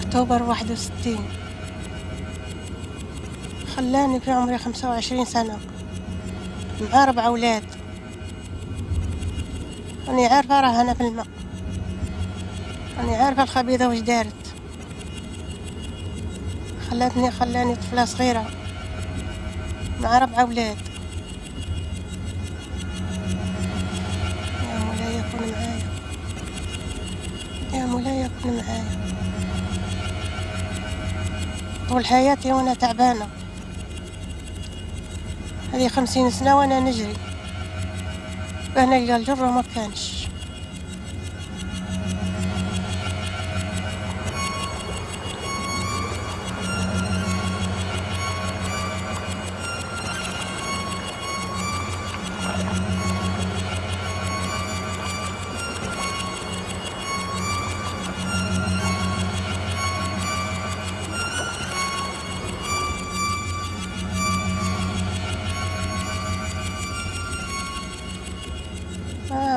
أكتوبر 61 خلاني في عمري 25 سنة مع 4 أولاد. أني عارفة راه أنا في الماء، أني عارفة الخبيثة وش دارت. خلاني طفلة صغيرة مع 4 أولاد. يا مولاي كن معايا، يا مولاي كن معايا. طول حياتي وأنا تعبانة، هذه 50 سنة وأنا نجري، وأنا نلقى الجر وما كانش.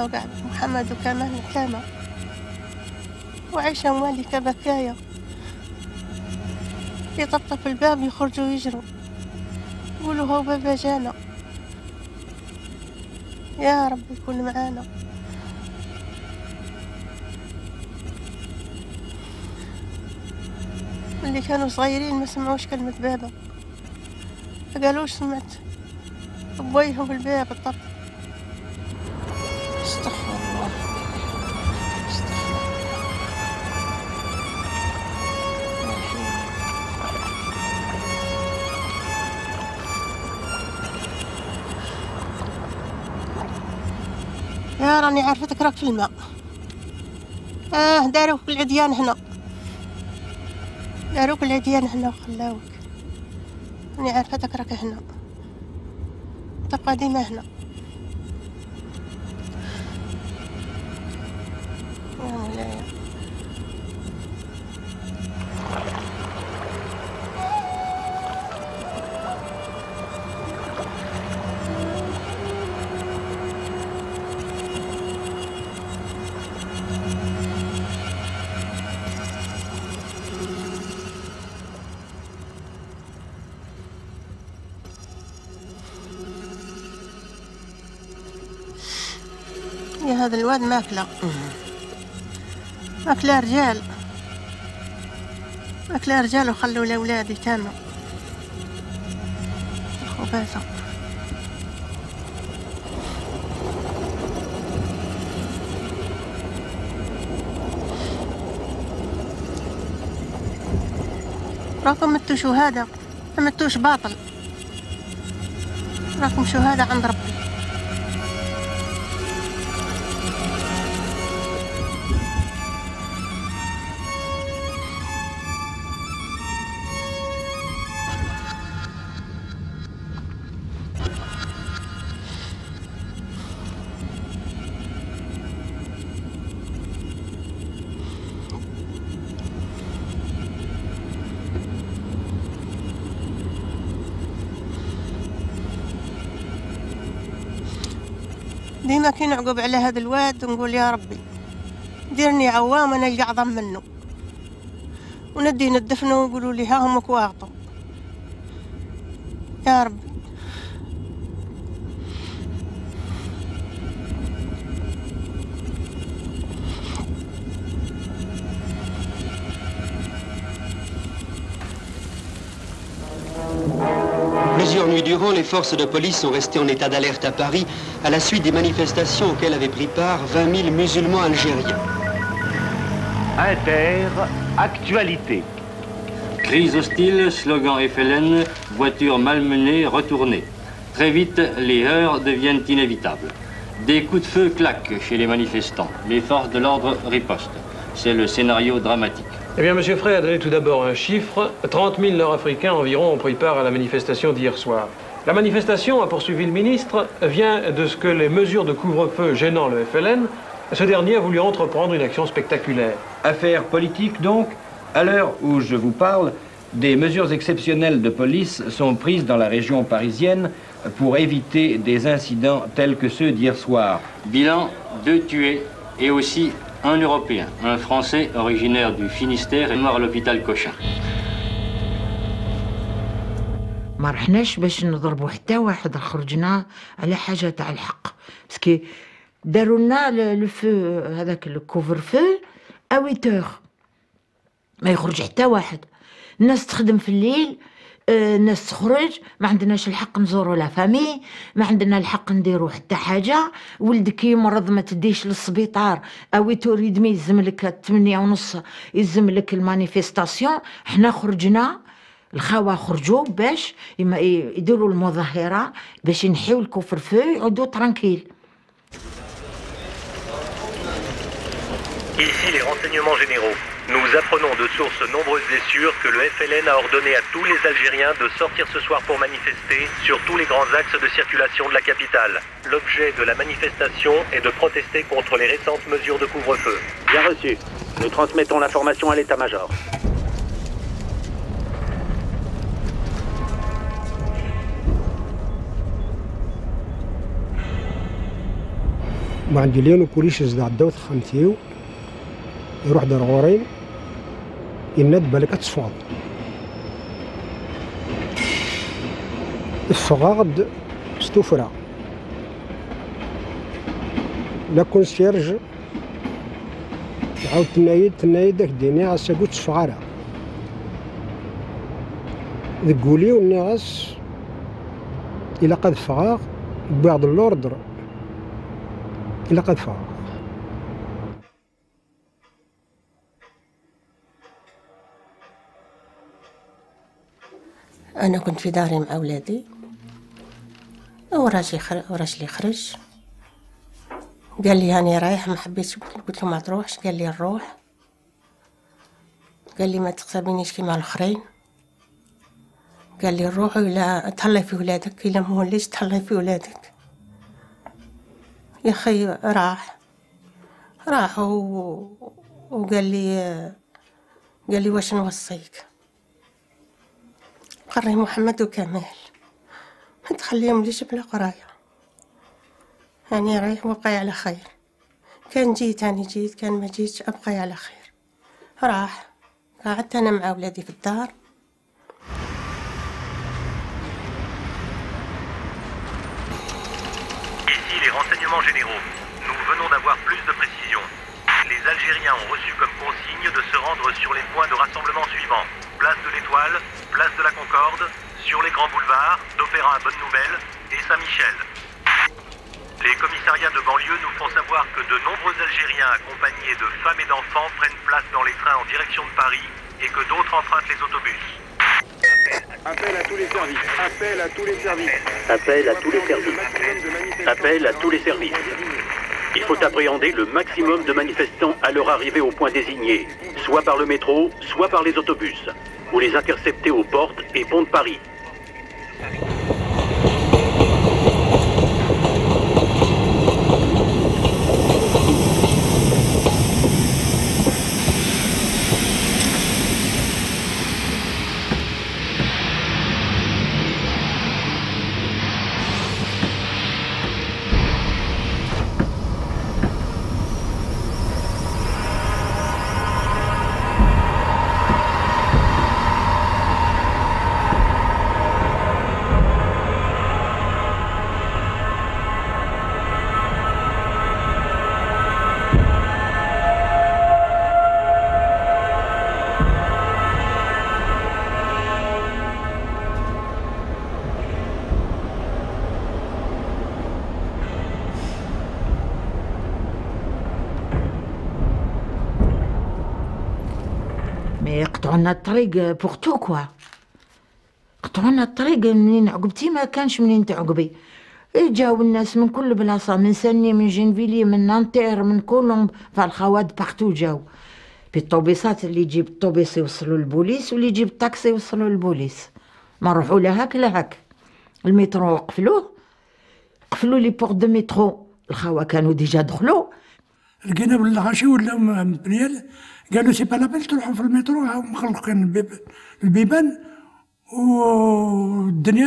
وقعد محمد وكمان كامة وعيشة مالكة بكايا، يطبطب الباب يخرجوا يجروا يقولوا هو بابا جانا. يا رب يكون معانا. اللي كانوا صغيرين ما سمعوش كلمة بابا، فقالوش سمعت أبويهم في الباب الطب. استغفر الله، استغفر يا راني عارفتك راك في الماء. داروك العديان هنا، داروك العديان هنا وخلاوك. راني عارفتك راك هنا، تبقى ديما هنا. يا مولاي يا هذا الواد ماكله رجال، ماكله رجال وخلوا الأولاد يتاموا الخباثة. راكم متوا شهادة، ما متوش باطل، راكم شهادة عند ربي. ديما كي نعقب على هذا الواد ونقول يا ربي ديرني عوام انا اللي اعظم منه، وندي ندفنه ويقولوا لي ها هم كواغطوا. يا ربي Plusieurs nuits durant, les forces de police sont restées en état d'alerte à Paris à la suite des manifestations auxquelles avaient pris part 20 000 musulmans algériens. Inter, actualité. Crise hostile, slogan FLN, voitures malmenées, retournées. Très vite, les heurts deviennent inévitables. Des coups de feu claquent chez les manifestants. Les forces de l'ordre ripostent. C'est le scénario dramatique. Eh bien, M. Frey a donné tout d'abord un chiffre. 30 000 Nord-Africains environ ont pris part à la manifestation d'hier soir. La manifestation, a poursuivi le ministre, vient de ce que les mesures de couvre-feu gênant le FLN, ce dernier a voulu entreprendre une action spectaculaire. Affaire politique donc, à l'heure où je vous parle, des mesures exceptionnelles de police sont prises dans la région parisienne pour éviter des incidents tels que ceux d'hier soir. Bilan, 2 tués et aussi un Européen, un Français originaire du Finistère est mort à l'hôpital Cochin. ما رحناش باش نضربوا حتى واحد، خرجنا على حاجه تاع الحق باسكو داروا لنا لو فو هذاك الكوفر فو ا 8 ما يخرج حتى واحد. الناس تخدم في الليل، الناس تخرج، ما عندناش الحق نزوروا لا فامي، ما عندنا الحق نديروا حتى حاجه. ولدك يمرض ما تديش للسبيطار، ا 8:30 يلزم لك 8:30 يلزم لك المانيفيستاسيون. حنا خرجنا، الخاوة خرجوا باش يديروا المظاهرة باش ينحيوا الكفر فو يعودوا ترانكيل. Ici les renseignements généraux. Nous apprenons de sources nombreuses et sûres que le FLN a ordonné à tous les Algériens de sortir ce soir pour manifester sur tous les grands axes de circulation de la capitale. L'objet de la manifestation est de protester contre les récentes mesures de couvre-feu. Bien reçu. Nous transmettons l'information à l'état-major. ما عندي ليون وبوليس زاد عداو خمتيو يروح دار غورين يند بالك تصفاد الفغاض استفرا لا كونسيرج عاود تنايد داك ديني عسا قلت صفغارا ذقولي والناس إلا قد فغاغ بعض الأوردر إلا قد فغاغ. أنا كنت في داري مع أولادي، ورجلي خرج قال لي هاني رايح، ما حبيتش، قلت له ما تروحش، قال لي نروح، قال لي ما تقتربينيش كيما الآخرين، قال لي نروح ولا تهلاي في ولادك، إلا ما وليش تهلاي في ولادك. يا أخي راح وقال لي واش نوصيك، قري محمد وكمال ما تخليهم ليش بلا قرايه، هاني رايح وابقي على خير، كان جيت هاني جيت، كان ما جيتش ابقي على خير. راح قعدت انا مع اولادي في الدار. Ici les renseignements généraux. Nous venons d'avoir plus de précisions. Les Algériens ont reçu comme consigne de se rendre sur les points de rassemblement suivants: place de l'Étoile, place de la Concorde, sur les grands boulevards, d'Opéra à Bonne Nouvelle et Saint-Michel. Les commissariats de banlieue nous font savoir que de nombreux Algériens accompagnés de femmes et d'enfants prennent place dans les trains en direction de Paris et que d'autres empruntent les autobus. Appel à tous les services. Appel à tous les services. Appel à tous les services. Appel à tous les services. Il faut appréhender le maximum de manifestants à leur arrivée au point désigné, soit par le métro, soit par les autobus, ou les intercepter aux portes et ponts de Paris. قطعونا الطريق بوغ تو كوا، قطعونا الطريق منين عقبتي ما كانش منين تعقبي. جاو الناس من كل بلاصة، من سني، من جنفيلي، من نانتير، من كولومب، فالخواد باختو جاو بالطوبيسات، اللي يجيب الطوبيس يوصلوا للبوليس واللي يجيب الطاكسي يوصلوا للبوليس، ما نروحوا لا هاك لا هاك. المترو قفلوا لي بورت دو مترو. الخوا كانوا ديجا دخلوا. لقينا بالغاشي ولا مبنيال، قالوا سي با لابيل تروحوا في المترو، مخلقين البيبان والدنيا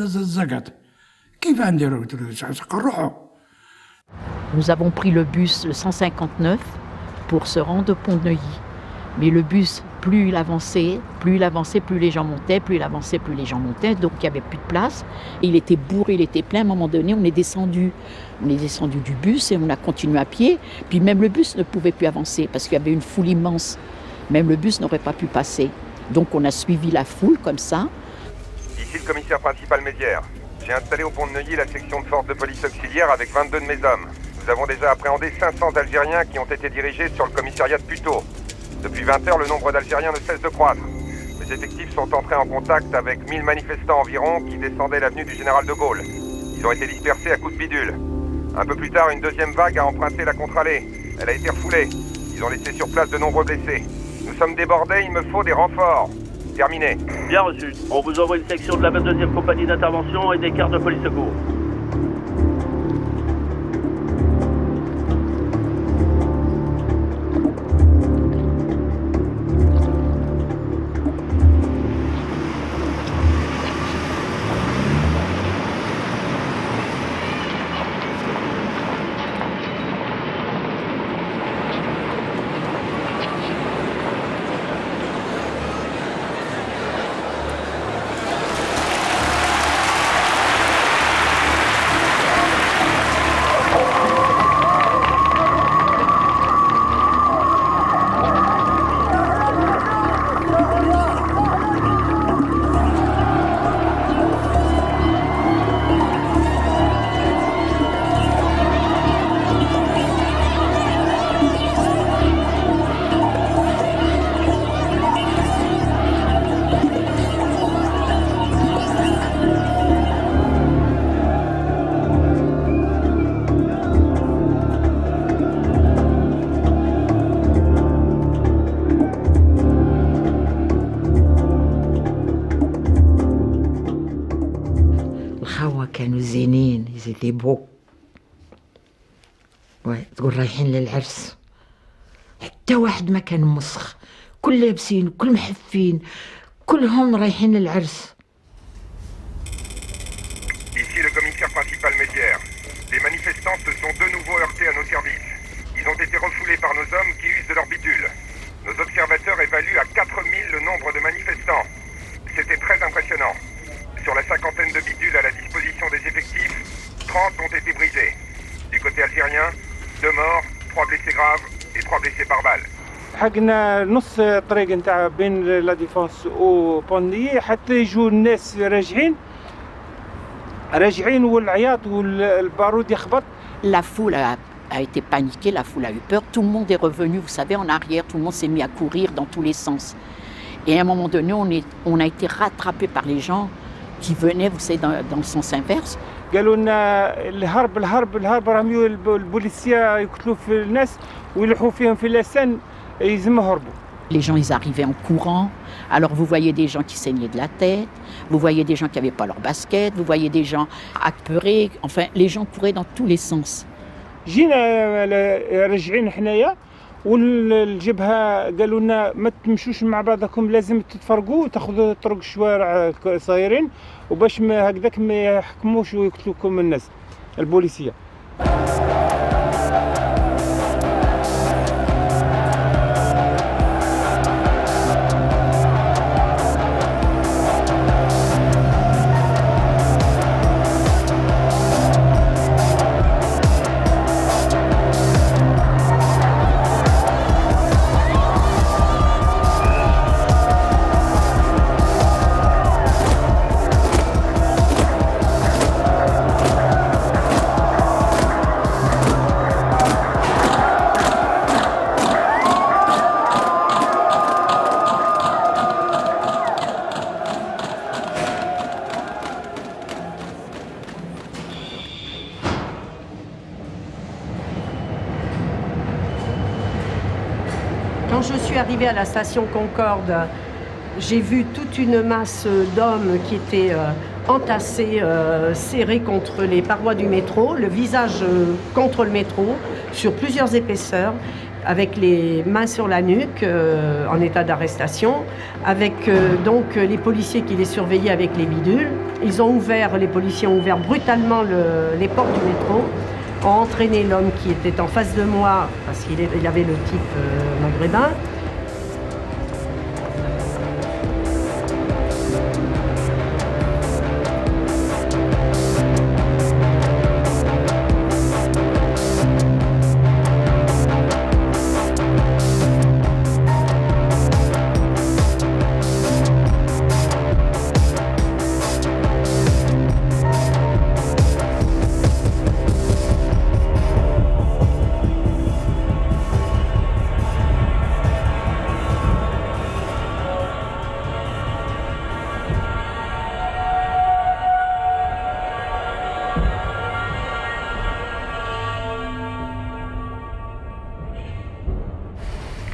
زقت. كيف نديروا؟ نروحوا. Nous avons pris le bus le 159 pour se rendre au pont de Neuilly. Mais le bus, plus il avançait, plus les gens montaient, plus il avançait, plus les gens montaient, donc il n'y avait plus de place. Et il était bourré, il était plein. À un moment donné, on est descendu du bus et on a continué à pied. Puis même le bus ne pouvait plus avancer parce qu'il y avait une foule immense. Même le bus n'aurait pas pu passer. Donc on a suivi la foule comme ça. Ici le commissaire principal Mézières. J'ai installé au pont de Neuilly la section de force de police auxiliaire avec 22 de mes hommes. Nous avons déjà appréhendé 500 Algériens qui ont été dirigés sur le commissariat de Puteaux. Depuis 20 heures, le nombre d'Algériens ne cesse de croître. Les effectifs sont entrés en contact avec 1000 manifestants environ qui descendaient l'avenue du Général de Gaulle. Ils ont été dispersés à coups de bidule. Un peu plus tard, une deuxième vague a emprunté la contre-allée. Elle a été refoulée. Ils ont laissé sur place de nombreux blessés. Nous sommes débordés, il me faut des renforts. Terminé. Bien reçu. On vous envoie une section de la 22e compagnie d'intervention et des cartes de police secours. C'était beau. تقول رايحين للعرس. حتى واحد ما كان مسخ، كل لابسين كل محفين، كلهم رايحين للعرس. Ici le commissaire principal Mézières. Les manifestants se sont de nouveau heurtés à nos services. Ils ont été refoulés par nos hommes qui usent de leur bidule. Nos observateurs évaluent à 4000 le nombre de manifestants. C'était très impressionnant. Sur la cinquantaine de bidules à la disposition des effectifs, 30 ont été brisés. Du côté algérien, 2 morts, 3 blessés graves et 3 blessés par balle. حقنا نص طريق نتاع بين لا ديفونس وبوندي حتى يجوا الناس راجعين والعياط والبارود يخبط. La foule a été paniquée, la foule a eu peur. Tout le monde est revenu, vous savez, en arrière. Tout le monde s'est mis à courir dans tous les sens. Et à un moment donné, on a été rattrapé par les gens qui venaient, vous savez, dans le sens inverse. قالوا لنا الهرب راهم البوليسيه يقتلوا في الناس ويلحوا فيهم في لسان يلزم هربوا. Les gens, ils arrivaient en courant. Alors, vous voyez des gens qui saignaient de la tête, vous voyez des gens qui n'avaient pas leur basket, vous voyez des gens apeurés. Enfin, les gens couraient dans tous les sens. جينا راجعين حنايا والجبهه قالوا لنا ما تمشوش مع بعضكم، لازم تتفرقوا وتاخذوا طرق الشوارع صايرين وباش هكذاك ما يحكموش ويقتلوكم الناس البوليسيه. Quand je suis arrivée à la station Concorde, j'ai vu toute une masse d'hommes qui étaient entassés, serrés contre les parois du métro, le visage contre le métro, sur plusieurs épaisseurs, avec les mains sur la nuque, en état d'arrestation, avec donc les policiers qui les surveillaient avec les bidules. Les policiers ont ouvert brutalement les portes du métro, ont entraîné l'homme qui était en face de moi, parce qu'il avait le type maghrébin.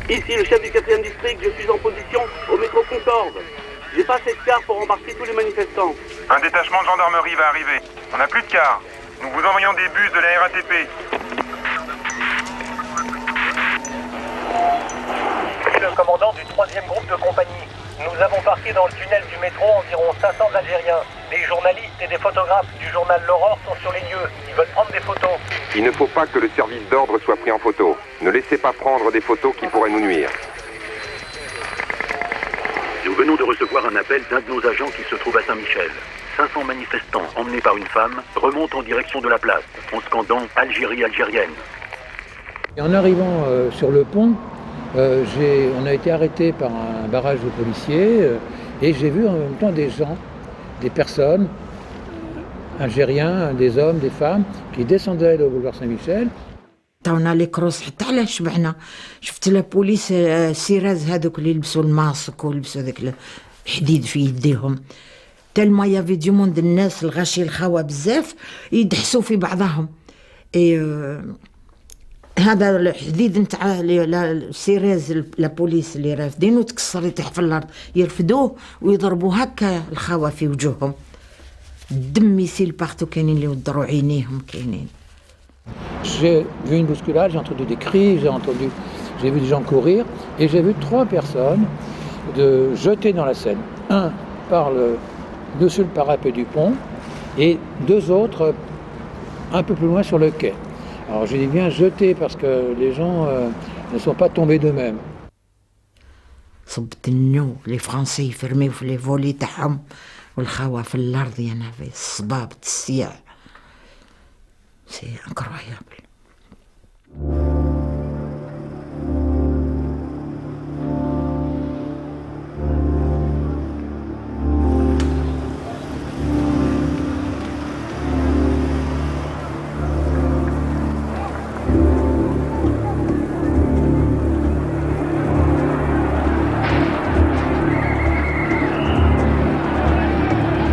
Ici le chef du 4e district, je suis en position au métro Concorde. J'ai pas assez de cars pour embarquer tous les manifestants. Un détachement de gendarmerie va arriver. On n'a plus de cars. Nous vous envoyons des bus de la RATP. Je suis le commandant du 3e groupe de compagnie. Nous avons parqué dans le tunnel du métro environ 500 Algériens. Des journalistes et des photographes du journal L'Aurore sont sur les lieux. Ils veulent prendre des photos. Il ne faut pas que le service d'ordre soit pris en photo. Ne laissez pas prendre des photos qui pourraient nous nuire. Nous venons de recevoir un appel d'un de nos agents qui se trouve à Saint-Michel. 500 manifestants emmenés par une femme remontent en direction de la place en scandant « Algérie algérienne ». En arrivant sur le pont, on a été arrêté par un barrage de policiers et j'ai vu en même temps des gens, des personnes, algériens, des hommes, des femmes, qui descendaient le boulevard Saint-Michel. عطاونا لي كروس حتى على شبعنا. شفت لا بوليس السيراز هذوك اللي يلبسوا الماسك ولبسوا ذاك الحديد في يديهم. تالما يافي دو موند الناس الغاشي الخوا بزاف يدحسوا في بعضهم. هذا الحديد نتاع السيراز لا بوليس اللي رافدينه تكسر يطيح في الارض يرفدوه ويضربوا هكا الخوا في وجوههم. الدم يسيل بارتو كاينين اللي ودروا عينيهم كاينين. J'ai vu une bousculade, j'ai entendu des cris, j'ai vu des gens courir et j'ai vu 3 personnes jetées dans la Seine. Un dessus le parapet du pont et 2 autres un peu plus loin sur le quai. Alors j'ai dit bien jetés parce que les gens ne sont pas tombés d'eux-mêmes. صبت النو لي فرنسي يفرميو في لي فولي تاعهم والخوا في الارض يا نافي الصباب السياع. C'est incroyable.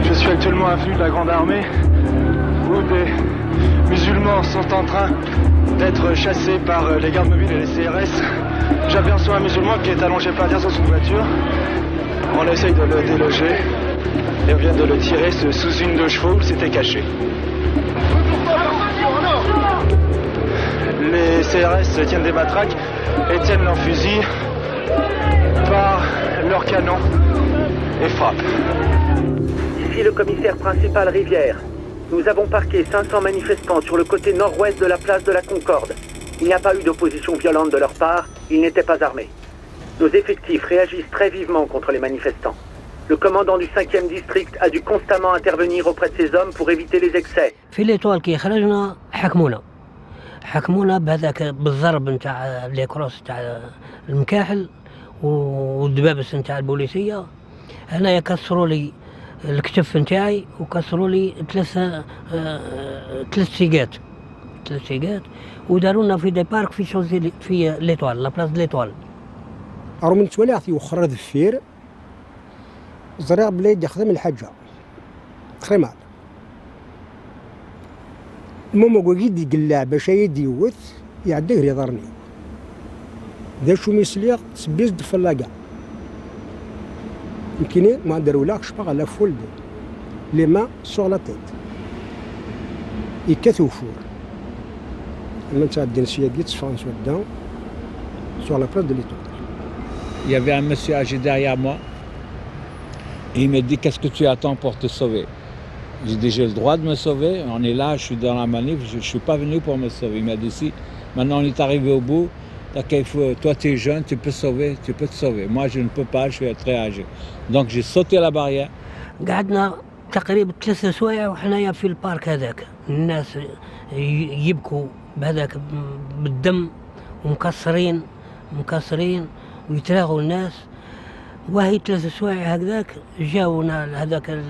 Je suis actuellement avenue de la Grande Armée où des musulmans sont en train d'être chassés par les gardes mobiles et les CRS. J'aperçois un musulman qui est allongé par terre sur une voiture. On essaye de le déloger et on vient de le tirer sous une de chevaux où il s'était caché. Les CRS tiennent des matraques et tiennent leurs fusils par leurs canons et frappent. Ici le commissaire principal Rivière. Nous avons parqué 500 manifestants sur le côté nord-ouest de la place de la Concorde. Il n'y a pas eu d'opposition violente de leur part, ils n'étaient pas armés. Nos effectifs réagissent très vivement contre les manifestants. Le commandant du 5e district a dû constamment intervenir auprès de ces hommes pour éviter les excès. في l'étoile كي خرجنا حكمونا بهذاك بالضرب نتاع لي كروس نتاع المكاحل والدبابس نتاع البوليسيه. هنايا كسروا لي الكتف نتاعي وكسروا لي 3 سيقات ودارونا في دي بارك في ليتوال لا بلاص د ليتوال. رغم من توالعتي وخرى دفير زريع بلاد يخدم الحاجة خريمال المهم وقيد يقلع باش يديوث يعديه يضرني ذا شو ميسليق تسبيز دفلاقة يمكن ما داروا لاكش باغا لا فولد les mains sur la tête. يكثوا فور. لما تعدي السياقيت فرنسا dedans sur la place de l'Étoile. Il y avait un monsieur âgé derrière moi et il me dit qu'est-ce que tu attends pour te sauver? J'ai dit j'ai le droit de me sauver, on est là, je suis dans la manif, je ne suis pas venu pour me sauver. Il m'a dit si, maintenant on est arrivé au bout, toi tu es jeune, tu peux te sauver. Moi je ne peux pas, je suis très âgé. Donc j'ai sauté la barrière. قعدنا تقريبا 3 سوايع وحنايا في البارك هذاك الناس يبكوا بهذاك بالدم ومكسرين ويتراغوا الناس وهي 3 سوايع هكذاك جاونا هذاك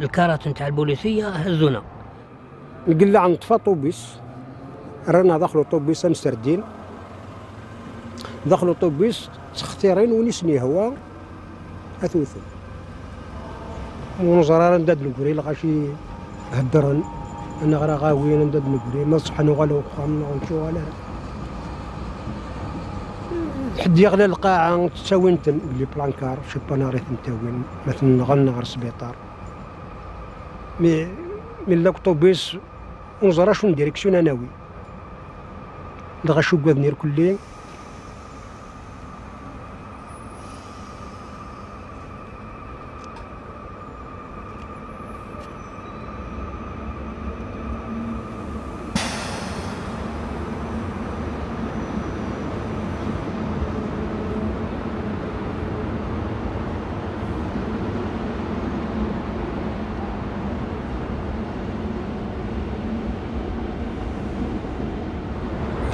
الكارات نتاع البوليسيه هزونا. القلة عن طفا طوبيس رانا دخلوا طوبيس مستردين دخلوا طوبيس تختيرين ونسني هوا اثوثن ونزرار نداد نقري لغاشي هدرن انا غرا غاويين نداد نقري ما صحنو غالو خامنا ونشو على حد يغلى القاعة تساوين بلي بلانكار شي باناريت نتاوين مثلا غنى غير سبيطار مي من لاكطوبيس ونزرا شون ديريكسيون اناوي دغا شو كوادنير كلي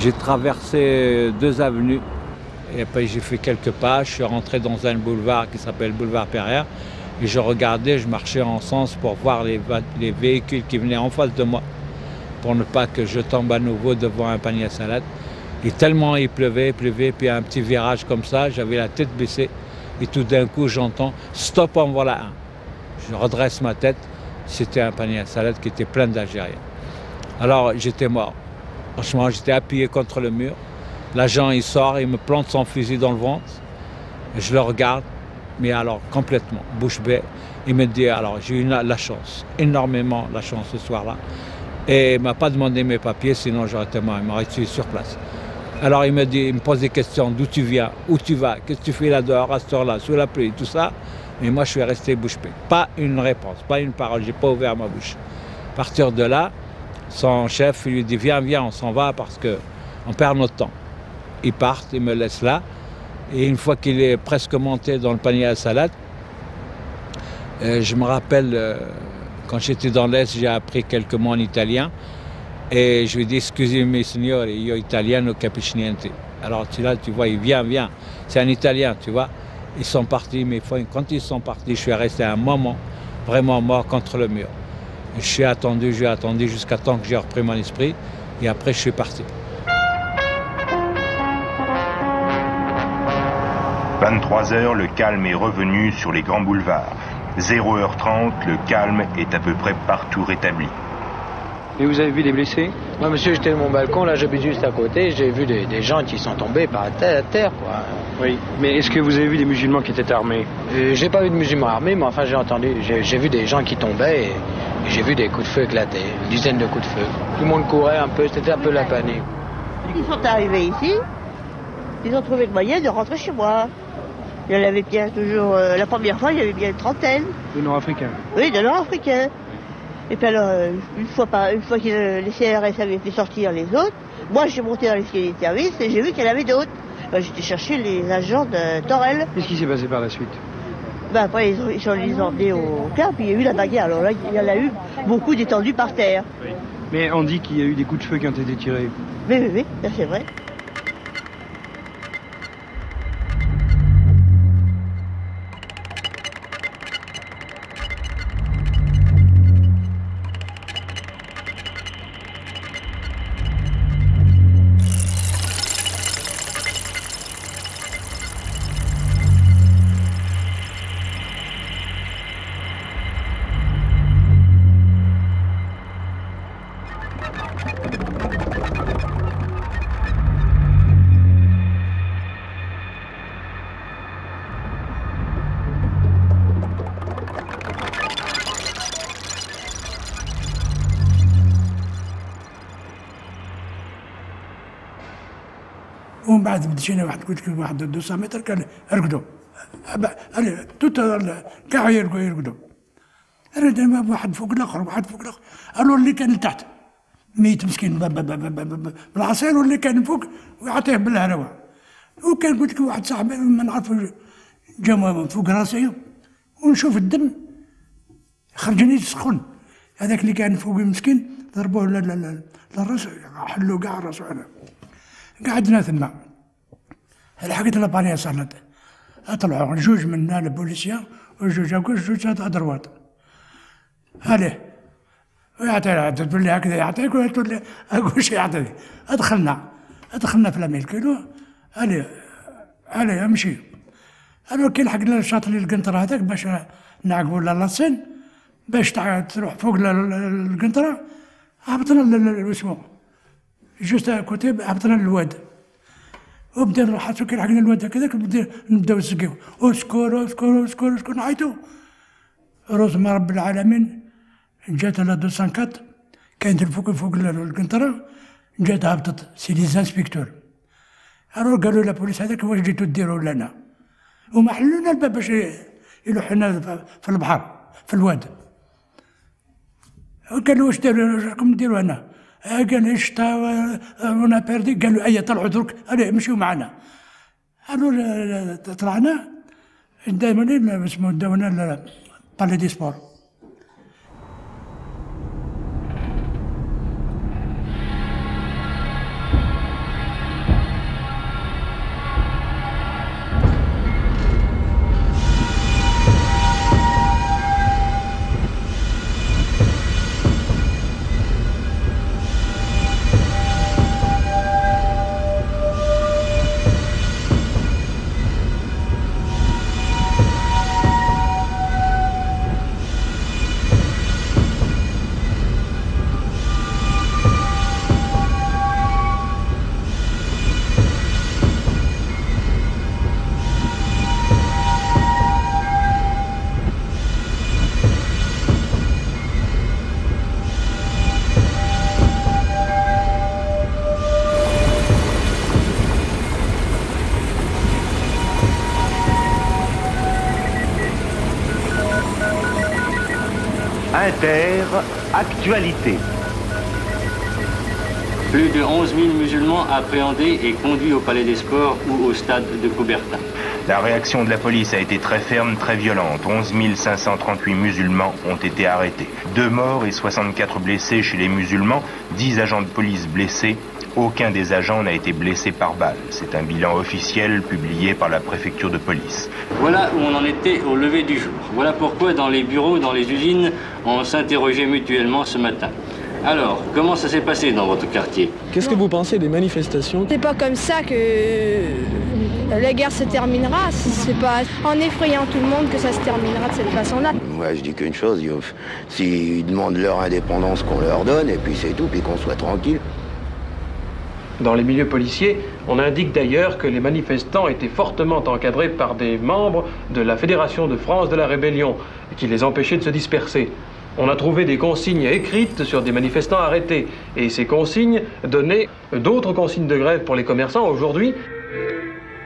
J'ai traversé 2 avenues et après j'ai fait quelques pas, je suis rentré dans un boulevard qui s'appelle boulevard Perrière et je regardais, je marchais en sens pour voir les véhicules qui venaient en face de moi pour ne pas que je tombe à nouveau devant un panier à salade. Et tellement il pleuvait, puis un petit virage comme ça, j'avais la tête baissée et tout d'un coup j'entends « Stop, en voilà un ». Je redresse ma tête, c'était un panier à salade qui était plein d'Algériens. Alors j'étais mort. Franchement, j'étais appuyé contre le mur. L'agent, il sort, il me plante son fusil dans le ventre. Je le regarde, mais alors complètement, bouche bée. Il me dit, alors j'ai eu la chance, énormément la chance ce soir-là. Et il ne m'a pas demandé mes papiers, sinon j'aurais été mort, il m'aurait tué sur place. Alors il me pose des questions, d'où tu viens, où tu vas, qu'est-ce que tu fais là dehors, à cette heure-là, sous la pluie, tout ça. Mais moi je suis resté bouche bée. Pas une réponse, pas une parole, j'ai pas ouvert ma bouche. À partir de là, son chef lui dit viens, on s'en va parce qu'on perd notre temps. Ils partent, ils me laissent là. Et une fois qu'il est presque monté dans le panier à salade, je me rappelle, quand j'étais dans l'Est, j'ai appris quelques mots en italien. Et je lui dis excusez-moi signore, io italiano capisco niente. Alors là, tu vois, il vient. C'est un Italien, tu vois. Ils sont partis, mais quand ils sont partis, je suis resté un moment vraiment mort contre le mur. J'ai attendu jusqu'à temps que j'ai repris mon esprit et après je suis parti. 23h, le calme est revenu sur les grands boulevards. 0h30, le calme est à peu près partout rétabli. Et vous avez vu des blessés? Moi, monsieur, j'étais de mon balcon, là j'habite juste à côté, j'ai vu des gens qui sont tombés par terre, quoi. Oui, mais est-ce que vous avez vu des musulmans qui étaient armés? J'ai pas vu de musulmans armés, mais enfin j'ai vu des gens qui tombaient et j'ai vu des coups de feu éclater, une dizaine de coups de feu. Tout le monde courait un peu, c'était un peu la panique. Ils sont arrivés ici, ils ont trouvé le moyen de rentrer chez moi. Il y en avait bien toujours, la première fois, il y avait bien une trentaine. De Nord-Africains? Oui, de Nord-Africains. Et puis alors, une fois que les CRS avaient fait sortir les autres, moi j'ai monté dans l'escalier de service et j'ai vu qu'il y en avait d'autres. J'étais chercher les agents de Torel. Qu'est-ce qui s'est passé par la suite? Après, ils sont les emmenés au camp, puis il y a eu la bagarre. Alors là, il y en a eu beaucoup d'étendus par terre. Oui. Mais on dit qu'il y a eu des coups de feu qui ont été tirés. Oui, ça c'est vrai. ومن بعد مشينا واحد 200 متر كان رقدوا كاع يرقدوا واحد فوق الاخر واحد فوق الاخر. قالوا اللي كان لتحت ميت مسكين بالعصير واللي كان فوق ويعطيه بالهرواء. وكان قلت لك واحد صاحبي ما نعرفو جا من فوق راسي ونشوف الدم خرجني سخون. هذاك اللي كان فوق مسكين ضربوه للراس حلوا كاع راسو. انا قعدنا ثم لحقت لابانيا صارت طلعوا جوج منا البوليسيا وجوج ادروات. هالي ويعطينا تقول لي هكذا يعطيك ولا تقول لي اقول شي يعطيني. دخلنا في لاميل كيلو. هالي امشي. انا كي لحقنا الشاطئ القنطره هذاك باش نعقبوا للصين باش تروح فوق القنطره. هبطنا اسمه جوست كوتيب هبطنا للواد وبدا نروح كي لحقنا الواد هكذاك نبداو نسقيو اسكور اسكور اسكور اسكور نعيطو. روزما رب العالمين جات على 204 كاينت فوق القنطره جات هبطت سي لي زانسبيكتور. قالوا لابوليس هذاك واش جيتو ديروا لنا وما حلونا الباب باش يلوحونا في البحر في الواد. قالوا واش راكم ديروا هنا؟ قال شتا ونا بيردي. قالوا ايا طلعوا درك مشيو معنا. قالوا طلعنا دائما اسمه داونا بالي دي سبور. Actualité. Plus de 11 000 musulmans appréhendés et conduits au Palais des Sports ou au stade de Coubertin. La réaction de la police a été très ferme, très violente. 11 538 musulmans ont été arrêtés. 2 morts et 64 blessés chez les musulmans, 10 agents de police blessés. Aucun des agents n'a été blessé par balle. C'est un bilan officiel publié par la préfecture de police. Voilà où on en était au lever du jour. Voilà pourquoi dans les bureaux, dans les usines, on s'interrogeait mutuellement ce matin. Alors, comment ça s'est passé dans votre quartier? Qu'est-ce que vous pensez des manifestations? C'est pas comme ça que la guerre se terminera. C'est pas en effrayant tout le monde que ça se terminera de cette façon-là. Moi, je dis qu'une chose, s'ils demandent leur indépendance, qu'on leur donne, et puis c'est tout, puis qu'on soit tranquille. Dans les milieux policiers, on indique d'ailleurs que les manifestants étaient fortement encadrés par des membres de la Fédération de France de la Rébellion, qui les empêchaient de se disperser. On a trouvé des consignes écrites sur des manifestants arrêtés. Et ces consignes donnaient d'autres consignes de grève pour les commerçants aujourd'hui.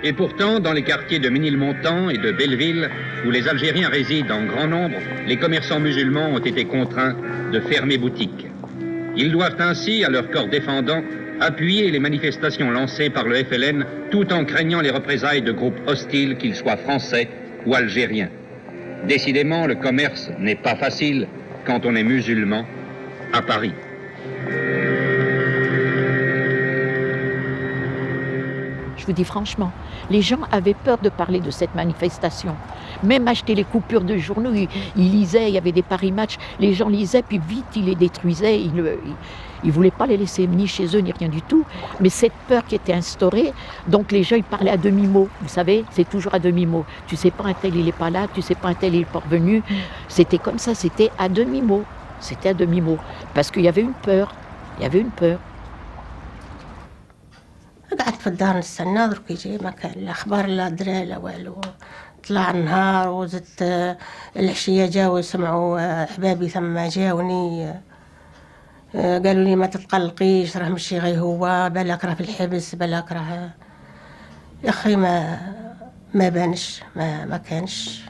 Et pourtant, dans les quartiers de Ménilmontant et de Belleville, où les Algériens résident en grand nombre, les commerçants musulmans ont été contraints de fermer boutique. Ils doivent ainsi, à leur corps défendant, appuyer les manifestations lancées par le FLN, tout en craignant les représailles de groupes hostiles, qu'ils soient français ou algériens. Décidément, le commerce n'est pas facile quand on est musulman à Paris. Je vous dis franchement, les gens avaient peur de parler de cette manifestation. Même acheter les coupures de journaux, ils lisaient, il y avait des Paris Match, les gens lisaient, puis vite ils les détruisaient, ils ne voulaient pas les laisser ni chez eux, ni rien du tout. Mais cette peur qui était instaurée, donc les gens ils parlaient à demi-mot, vous savez, c'est toujours à demi-mot. Tu sais pas un tel il n'est pas là, tu sais pas un tel il n'est pas revenu. C'était comme ça, c'était à demi-mot. C'était à demi-mot. Parce qu'il y avait une peur, il y avait une peur. قعدت في الدار نستنى درك يجي ما كان لا اخبار لا درا لا والو. طلع النهار وزدت العشيه جاو يسمعوا احبابي ثم جاوني قالوا لي ما تتقلقيش راه ماشي غير هو بالك راه في الحبس بالك راه يا أخي ما بانش ما كانش.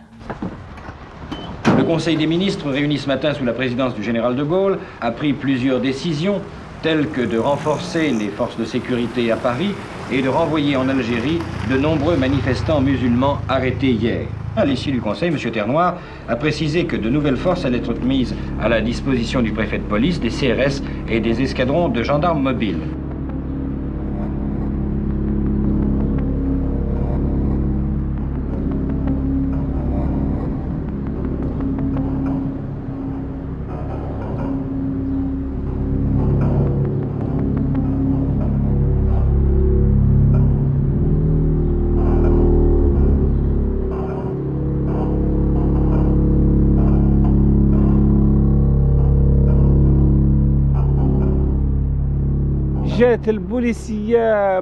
Le Conseil des ministres, réuni ce matin sous la présidence du général de Gaulle, a pris plusieurs décisions, telles que de renforcer les forces de sécurité à Paris et de renvoyer en Algérie de nombreux manifestants musulmans arrêtés hier. À l'issue du Conseil, M. Ternoir a précisé que de nouvelles forces allaient être mises à la disposition du préfet de police, des CRS et des escadrons de gendarmes mobiles. جات البوليسيه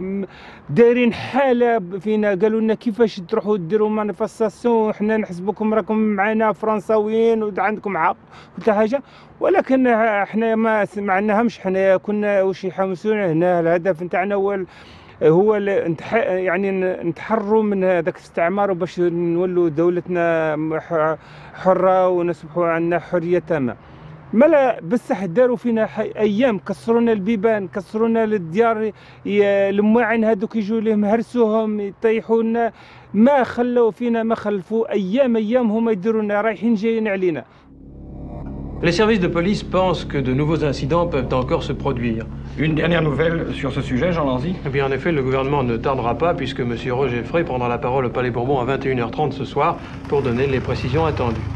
دايرين حاله فينا، قالوا لنا كيفاش تروحوا ديروا مانيفستاسيون، حنا نحسبكم راكم معنا فرنساويين وعندكم حق وكل حاجه، ولكن احنا ما سمعناهمش. حنا كنا واش يحمسونا هنا، الهدف نتاعنا هو يعني نتحرروا من هذاك الاستعمار باش نولوا دولتنا حره ونصبحوا عندنا حريه تامه. ملا بصح داروا فينا ايام، كسرونا البيبان، كسرونا الديار، المواعن هذوك يجوا لهم هرسوهم يطيحونا، ما خلوا فينا، ما خلفوا ايام هما يديرونا رايحين جايين علينا. Les services de police pensent que de nouveaux incidents peuvent encore se produire. Une dernière nouvelle sur ce sujet, Jean Lanzy? Eh bien, en effet, le gouvernement ne tardera pas puisque M. Roger Frey prendra la parole au Palais Bourbon à 21h30 ce soir pour donner les précisions attendues.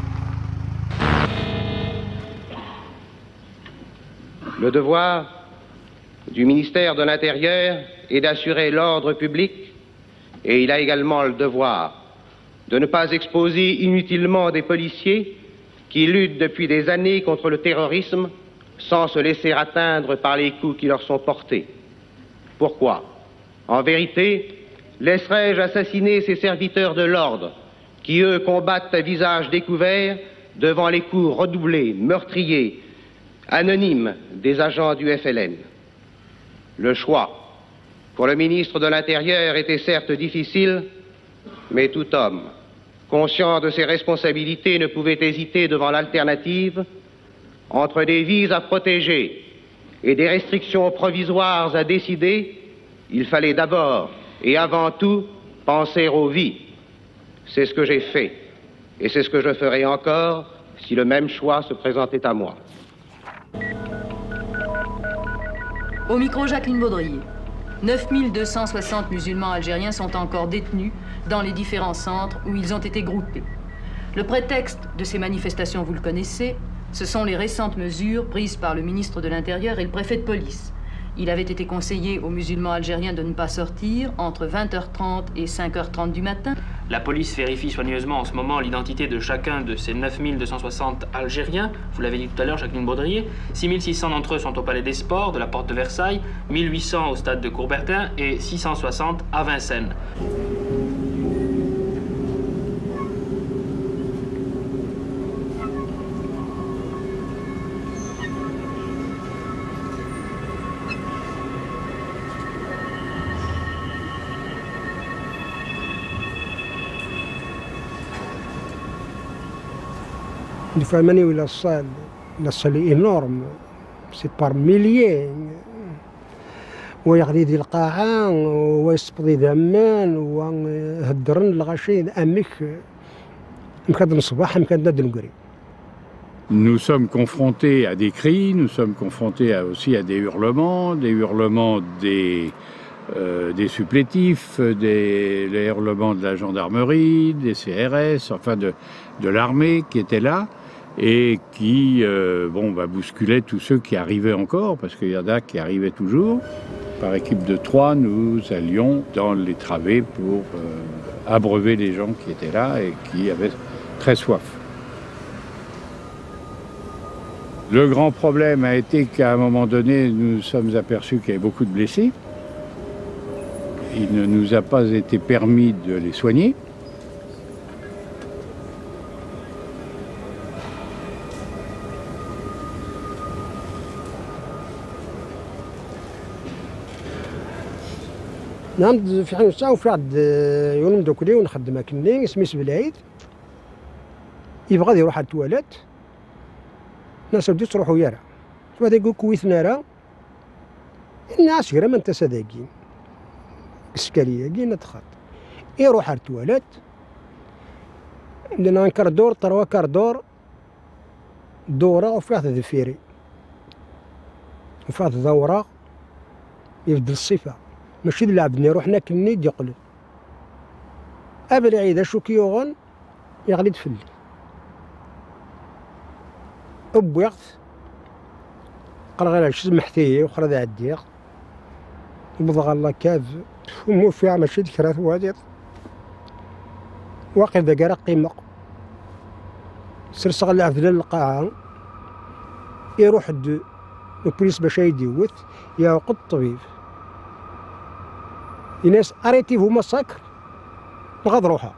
Le devoir du ministère de l'Intérieur est d'assurer l'ordre public et il a également le devoir de ne pas exposer inutilement des policiers qui luttent depuis des années contre le terrorisme sans se laisser atteindre par les coups qui leur sont portés. Pourquoi? En vérité, laisserais-je assassiner ces serviteurs de l'ordre qui, eux, combattent à visage découvert devant les coups redoublés, meurtriers, anonymes des agents du FLN? Le choix pour le ministre de l'Intérieur était certes difficile, mais tout homme conscient de ses responsabilités ne pouvait hésiter devant l'alternative entre des vies à protéger et des restrictions provisoires à décider. Il fallait d'abord et avant tout penser aux vies. C'est ce que j'ai fait et c'est ce que je ferai encore si le même choix se présentait à moi. Au micro, Jacqueline Baudrier. 9260 musulmans algériens sont encore détenus dans les différents centres où ils ont été groupés. Le prétexte de ces manifestations, vous le connaissez, ce sont les récentes mesures prises par le ministre de l'Intérieur et le préfet de police. Il avait été conseillé aux musulmans algériens de ne pas sortir entre 20h30 et 5h30 du matin. La police vérifie soigneusement en ce moment l'identité de chacun de ces 9260 Algériens. Vous l'avez dit tout à l'heure, Jacqueline Baudrier. 6600 d'entre eux sont au Palais des Sports, de la Porte de Versailles, 1800 au stade de Coubertin et 660 à Vincennes. فهماني ولا الصال إنورم سي بار ميليي ويغري دي القاعة ويسبضي دمان وهدرن الغشيد أمك مكاد الصباح مكاد نقري. Nous sommes confrontés à des cris, nous sommes confrontés aussi à des hurlements des supplétifs, les hurlements de la gendarmerie, des CRS, enfin de l'armée qui étaient là et qui bousculaient tous ceux qui arrivaient encore, parce qu'il y en a qui arrivaient toujours. Par équipe de 3, nous allions dans les travées pour abreuver les gens qui étaient là et qui avaient très soif. Le grand problème a été qu'à un moment donné, nous nous sommes aperçus qu'il y avait beaucoup de blessés. Il ne nous a pas été permis de les soigner. نعم في حين ساعة وفي واحد يوم دوكلي ونخدم كني سميس بالعيد يبغى يروح على التواليت الناس بديت تروحوا يارا وهذا يقول كويت نارا الناس غير ما انت صداقين اسكاليه كاين تخط يروح على التواليت عندنا ان كاردور 3 كاردور دوره وفي واحد ذفيري وفي واحد دوره يبدل الصفه ماشي لعبني يروح ناكلني يقلب ابل عيد شو كيوغن يغلي تفلي أبوغت قرا غير شي محتيه وخرا ذا عديق وبضغ الله كاف مو فيها ماشي ذكرات وادير واقف ذا كرا قيمة سرسغ اللي عفدنا القاعة يروح البوليس باش يديوت يعقد الطبيب الناس اريتي هما ساكر بغض روحها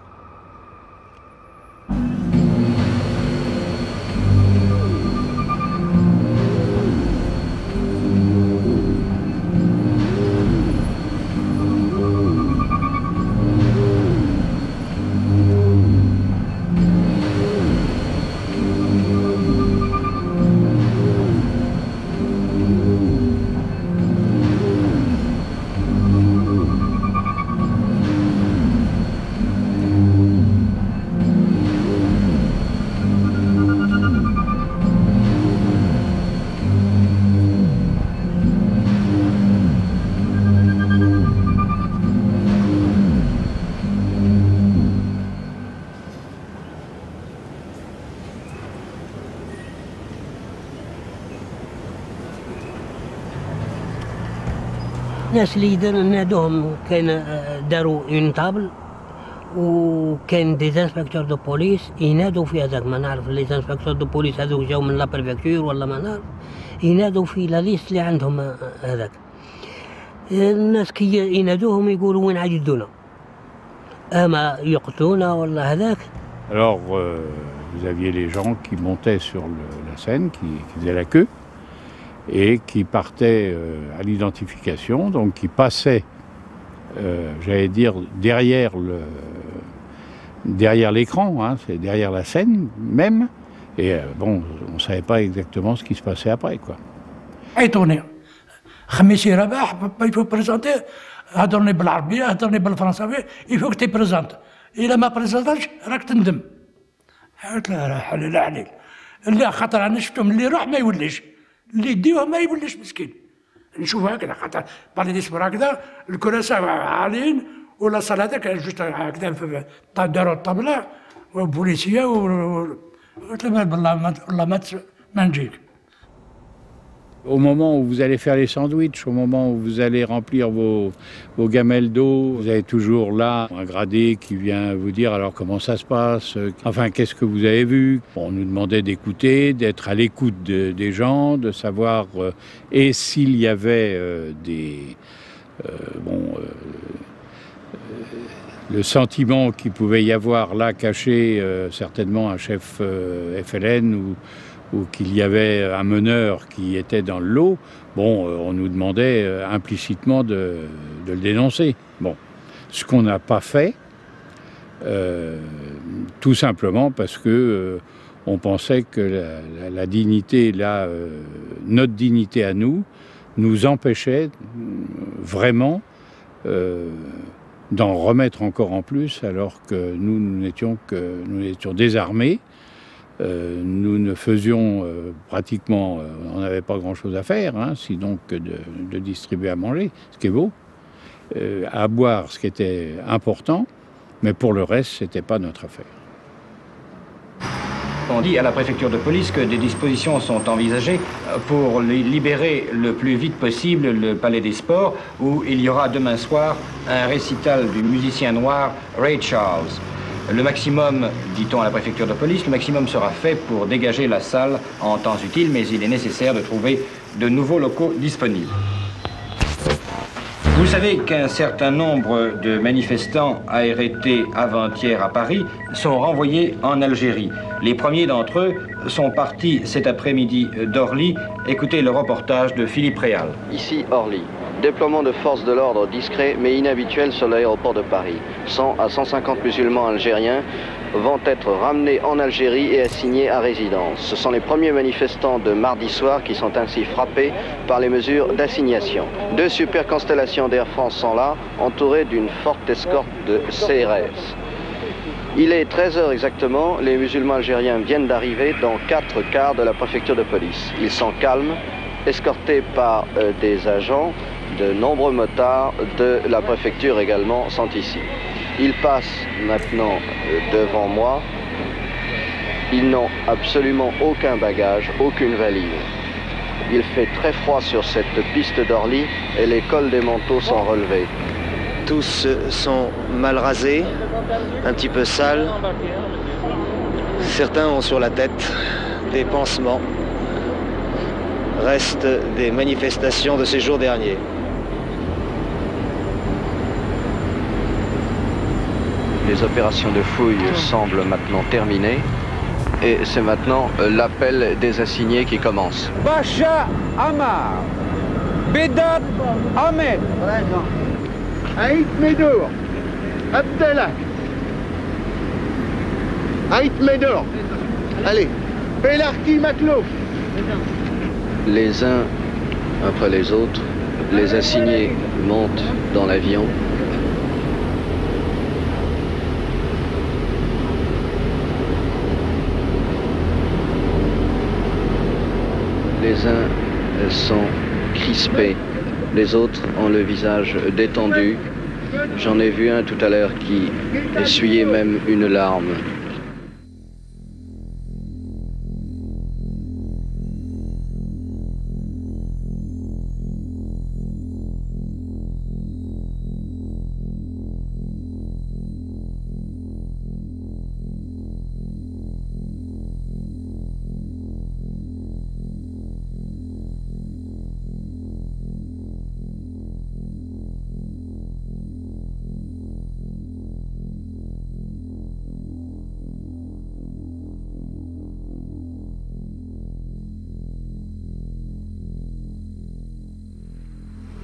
الناس اللي نادوهم كان داروا اون طابل وكان دي انسبكتور دو بوليس ينادوا في هذاك ما نعرف لي انسبكتور دو بوليس هذوك جاو من لا بريفكتور ولا ما نعرف ينادوا في لا ليست اللي عندهم هذاك الناس كي ينادوهم يقولوا وين عاد يدونا اما يقتلونا ولا هذاك. Alors vous aviez les gens qui montaient sur la scène, qui faisaient la queue et qui partaient à l'identification, donc qui passaient, j'allais dire, derrière l'écran, hein, c'est derrière la scène même, et bon, on ne savait pas exactement ce qui se passait après, quoi. عيطوني خميسي رباح يفو بريزونتي هضرني بالعربيه هضرني بالفرنساوي يفوك تي بريزونت الا ما بريزونتاش راك تندم. قلت له لا حليل لا حليل اللي خاطر انا شفتهم اللي يروح ما يوليش اللي يديوه ما يوليش مسكين نشوف هكذا خاطر بالي ديسبور هكذا الكراسة عاليين ولا صال هذاك جوست هكذا داروا الطبله وبوليسيه قلت له بالله ما نجيك. Au moment où vous allez faire les sandwichs, au moment où vous allez remplir vos gamelles d'eau, vous avez toujours là un gradé qui vient vous dire alors comment ça se passe, enfin qu'est-ce que vous avez vu. Bon, on nous demandait d'écouter, d'être à l'écoute des gens, de savoir et s'il y avait le sentiment qu'il pouvait y avoir là caché certainement un chef FLN ou qu'il y avait un meneur qui était dans le lot, bon, on nous demandait implicitement de le dénoncer. Bon, ce qu'on n'a pas fait, tout simplement parce que on pensait que la dignité, notre dignité à nous empêchait vraiment d'en remettre encore en plus, alors que nous étions désarmés. Nous ne faisions pratiquement, on n'avait pas grand-chose à faire, hein, sinon que de distribuer à manger, ce qui est beau, à boire, ce qui était important, mais pour le reste, ce n'était pas notre affaire. On dit à la préfecture de police que des dispositions sont envisagées pour libérer le plus vite possible le Palais des Sports, où il y aura demain soir un récital du musicien noir Ray Charles. Le maximum, dit-on à la préfecture de police, le maximum sera fait pour dégager la salle en temps utile, mais il est nécessaire de trouver de nouveaux locaux disponibles. Vous savez qu'un certain nombre de manifestants arrêtés avant-hier à Paris sont renvoyés en Algérie. Les premiers d'entre eux sont partis cet après-midi d'Orly. Écoutez le reportage de Philippe Réal. Ici Orly. Déploiement de forces de l'ordre discret mais inhabituel sur l'aéroport de Paris. 100 à 150 musulmans algériens vont être ramenés en Algérie et assignés à résidence. Ce sont les premiers manifestants de mardi soir qui sont ainsi frappés par les mesures d'assignation. 2 super constellations d'Air France sont là, entourées d'une forte escorte de CRS. Il est 13h exactement, les musulmans algériens viennent d'arriver dans 4 cars de la préfecture de police. Ils sont calmes, escortés par des agents. De nombreux motards de la préfecture également sont ici. Ils passent maintenant devant moi. Ils n'ont absolument aucun bagage, aucune valise. Il fait très froid sur cette piste d'Orly et les cols des manteaux sont relevés. Tous sont mal rasés, un petit peu sales. Certains ont sur la tête des pansements. Restent des manifestations de ces jours derniers. Les opérations de fouille semblent maintenant terminées et c'est maintenant l'appel des assignés qui commence. Bacha Amar, Bedat Ahmed, Aït Medour, Abdellah, Aït Medour, allez, Belarki Maklouf. Les uns après les autres, les assignés montent dans l'avion. Les uns sont crispés, les autres ont le visage détendu. J'en ai vu un tout à l'heure qui essuyait même une larme.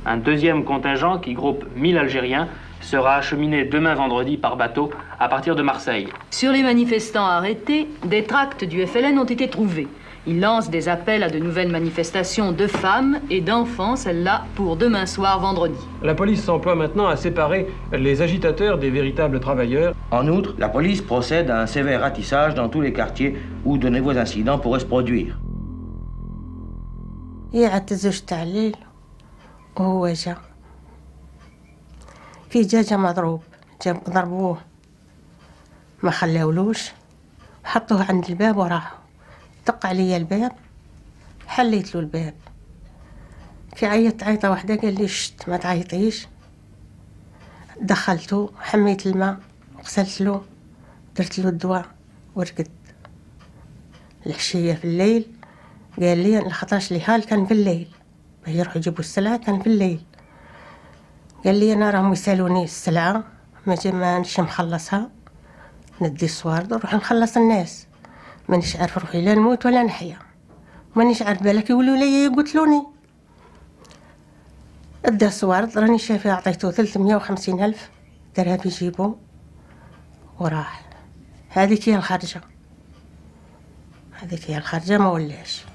Un deuxième contingent qui groupe 1000 Algériens sera acheminé demain vendredi par bateau à partir de Marseille. Sur les manifestants arrêtés, des tracts du FLN ont été trouvés. Ils lancent des appels à de nouvelles manifestations de femmes et d'enfants, celle-là pour demain soir vendredi. La police s'emploie maintenant à séparer les agitateurs des véritables travailleurs. En outre, la police procède à un sévère ratissage dans tous les quartiers où de nouveaux incidents pourraient se produire. وهو جا في جا مضروب، ضربوه ما خلاولوش، حطوه عند الباب وراحوا. دق علي الباب، حليت له الباب، في عيطة واحدة قال لي شت ما تعيطيش. دخلته، حميت الماء، غسلت له، درت له الدواء ورقد. العشية في الليل قال لي الخطاش لي هال كان في الليل، يروحوا يجيبوا السلعة كان في الليل. قال لي أنا راهم يسألوني السلعة مانيش مخلصها، ندي الصوارد ونروح نخلص الناس، مانيش عارف روحي لا نموت ولا نحيا، مانيش عارف بالك يولوا لي يقتلوني. ادى الصوارد راني شايفه عطيته 350,000 درهم يجيبوا وراح. هذيك هي الخرجة، هذيك هي الخرجة ما ولاش.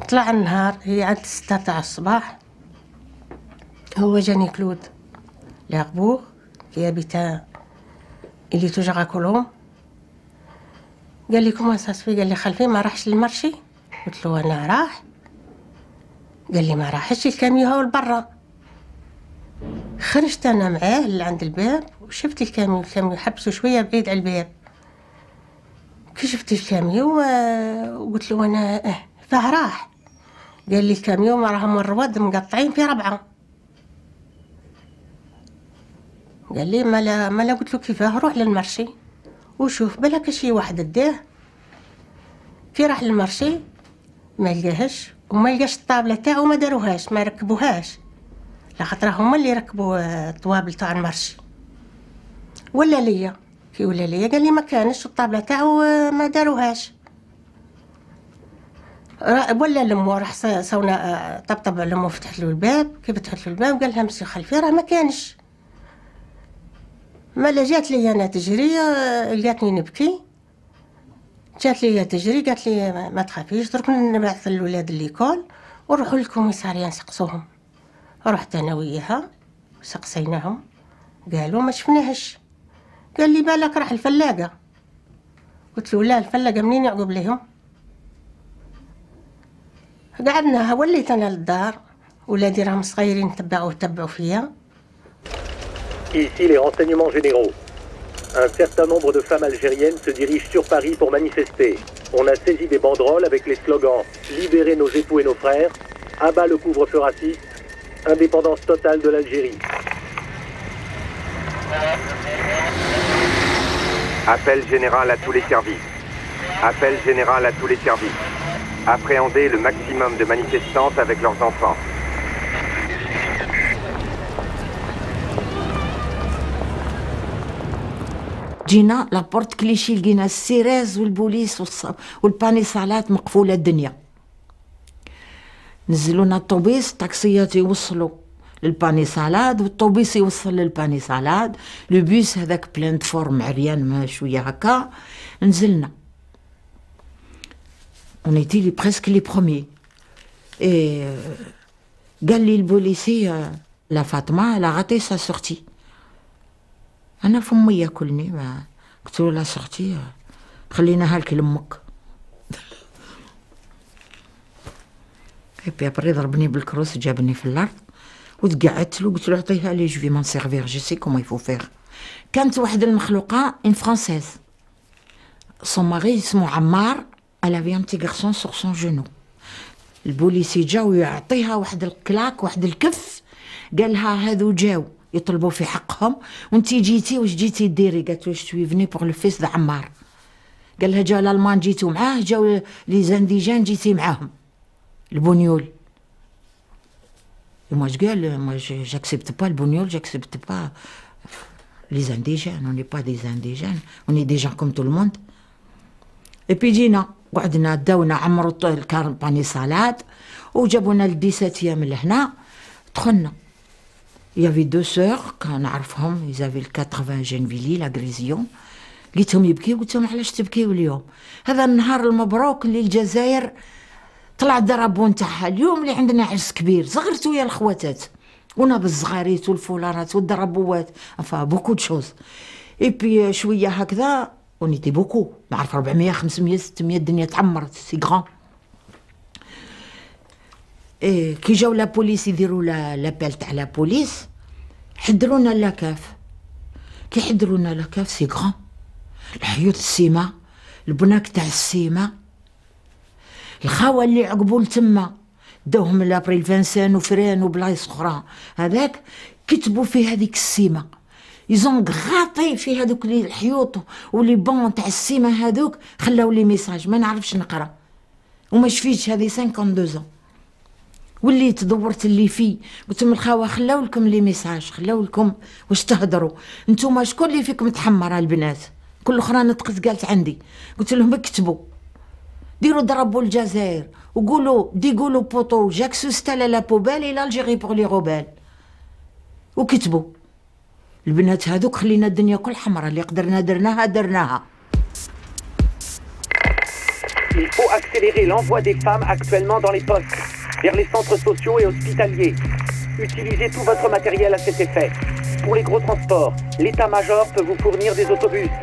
طلع النهار، هي عاد 6 تاع الصباح، هو جاني كلود لأخبوه في بتاع اللي توجع كلهم. قال لي كوما ساسفي، قال لي خلفي ما راحش للمرشي. قلت له انا راح. قال لي ما راحش، الكاميو هو لبرا. خرجت انا معاه لعند الباب وشفت الكاميو حبسه شويه بعيد على الباب. كي شفت الكاميو وقلت له انا فاه راح. قال لي الكاميو ما راهم الرواد مقطعين في 4. قال لي مالا قلت له كيفاه؟ روح للمرشي وشوف بالك شي واحد داه. كي راح للمرشي ما لقاهش وما لقاش الطابله تاعو، ما داروهاش ما ركبوهاش، لخاطر هما اللي ركبوا الطوابل تاع المرشي. ولا ليا كي ولا ليا قال لي ما كانش الطابله تاعو ما داروهاش. ولا لمو راح سونا طبطب على لمو، فتحت له الباب. كي فتحت له الباب قال لها مسي خلفي راه ما كانش. مالا جات لي انا تجري، لقاتني نبكي، جات لي تجري قالت لي ما تخافيش درك نبعث الولاد ليكول ونروحوا للكوميساريه نسقسوهم. رحت انا وياها سقسيناهم، قالوا ما شفناهش. قال لي بالك راح الفلاقه. قلت له لا الفلاقه منين يعقب لهم؟ قعدنا وليت انا للدار، ولادي راهم صغيرين تبعوا فيا. Ici les renseignements généraux. Un certain nombre de femmes algériennes se dirigent sur Paris pour manifester. On a saisi des banderoles avec les slogans « Libérez nos époux et nos frères »,« Abat le couvre-feu raciste »,« Indépendance totale de l'Algérie ». Appel général à tous les services. Appel général à tous les services. Appréhender le maximum de manifestantes avec leurs enfants. جينا لابورت كليشي لقينا السيريز والبوليس والبانيصالات مقفولة الدنيا. نزلونا الطوبيس، الطاكسيات يوصلوا للبانيصالات والطوبيس يوصل للبانيصالات، لو بيس هذاك بلان فورم عريان ما شوية هكا. نزلنا on était les presque les premiers. Et قال لي البوليسي لا فاطمة لا غاتي سا سورتي. أنا فمي ياكلني، ما قلت له لا سورتي خليناها لك لأمك. اي ابري ضربني بالكروس جابني في الأرض وتقعدت له قلت له عطيها لي جو في مون سيرفير جو سي كومون يفو فيغ. كانت واحد المخلوقة ان فرانسيز سون ماري اسمو عمار، elle avait un petit garçon sur son genou. البوليسي جا ويعطيها واحد الكلاك واحد الكف، قالها هذو جاو يطلبوا في حقهم وانتي جيتي واش جيتي ديري؟ قالت له شتوي فني بور لو فيس د عمار. قالها جا الالمان جيتو معاه، جاو لي زانديجان جيتي معاهم البونيول. moi je gueule, moi j'accepte pas le bougnoul, j'accepte pas les indigènes, on n'est pas des indigènes, on est des gens comme tout le monde. Et puis جينا قعدنا داونا عمروا البانيصالات وجابونا ل17 لهنا دخلنا. Il y avait 2 sœurs كنعرفهم، ils avaient le 80 Gennevilliers la Grésion. لقيتهم يبكيو، قلت لهم علاش تبكيو اليوم؟ هذا النهار المبروك اللي الجزائر طلع الدرابون تاعها، اليوم اللي عندنا عرس كبير صغرتو يا الخواتات وناب الصغاريت والفولارات والدرابوات، enfin beaucoup de choses. Et puis شويه هكذا on était beaucoup، نعرف 400 500 600 الدنيا تعمرت، سي غران. إيه كي جاو لا بوليس يديروا لابيل تاع لا بوليس، حضرونا لاكاف. كي حضرونا لاكاف سي غران، الحيوط السيما، البناك تاع السيما، الخاوه اللي عقبوا لتما داوهم لابريل فانسان وفران وبلايص اخرى، هذاك كتبوا في هذيك السيما، يزون غاطي في هذوك الحيوط ولي بون تاع السيما هذوك، خلاو لي ميساج ما نعرفش نقرا وما شفيتش هذه 52 وليت دورت اللي فيه، قلت لهم الخاوه خلاو لكم لي ميساج، خلاو لكم واش تهضروا نتوما، شكون اللي فيكم متحمره البنات؟ كل اخرى نطقت قالت عندي، قلت لهم اكتبوا ديروا ضربوا الجزائر وقولوا ديقولوا بوطو جاك سوستال لا بوبال الى الجيري بور لي غوبال، وكتبوا البنات هذوك خلينا الدنيا كل حمراء، اللي قدرنا درناها. Il faut accélérer l'envoi des femmes actuellement dans les postes, vers les centres sociaux et hospitaliers. Utilisez tout votre matériel à cet effet. Pour les gros transports, l'état-major peut vous fournir des autobus.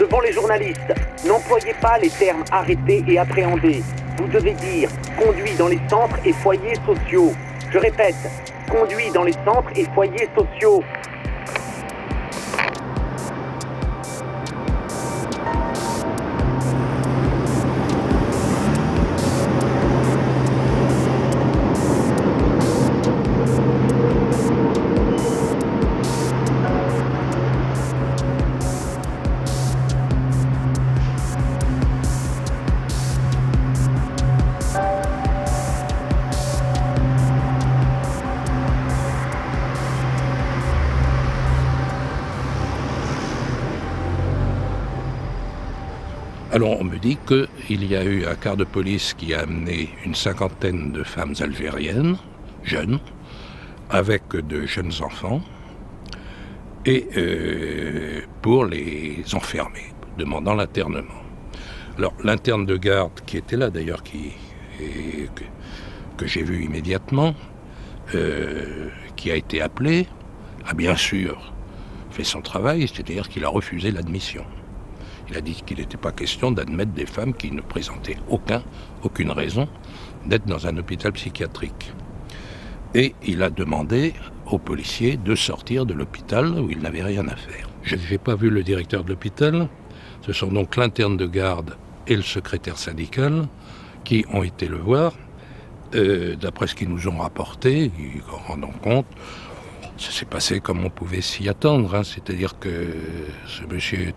Devant les journalistes, n'employez pas les termes arrêtés et appréhendés. Vous devez dire conduit dans les centres et foyers sociaux. Je répète, conduit dans les centres et foyers sociaux. Alors on me dit qu'il y a eu un quart de police qui a amené une cinquantaine de femmes algériennes, jeunes, avec de jeunes enfants, et pour les enfermer, demandant l'internement. Alors l'interne de garde qui était là d'ailleurs, que j'ai vu immédiatement, qui a été appelé, a bien sûr fait son travail, c'est-à-dire qu'il a refusé l'admission. Il a dit qu'il n'était pas question d'admettre des femmes qui ne présentaient aucune raison d'être dans un hôpital psychiatrique. Et il a demandé aux policiers de sortir de l'hôpital où ils n'avaient rien à faire. Je n'ai pas vu le directeur de l'hôpital, ce sont donc l'interne de garde et le secrétaire syndical qui ont été le voir. D'après ce qu'ils nous ont rapporté, en rendant compte, ça s'est passé comme on pouvait s'y attendre, hein, c'est-à-dire que ce monsieur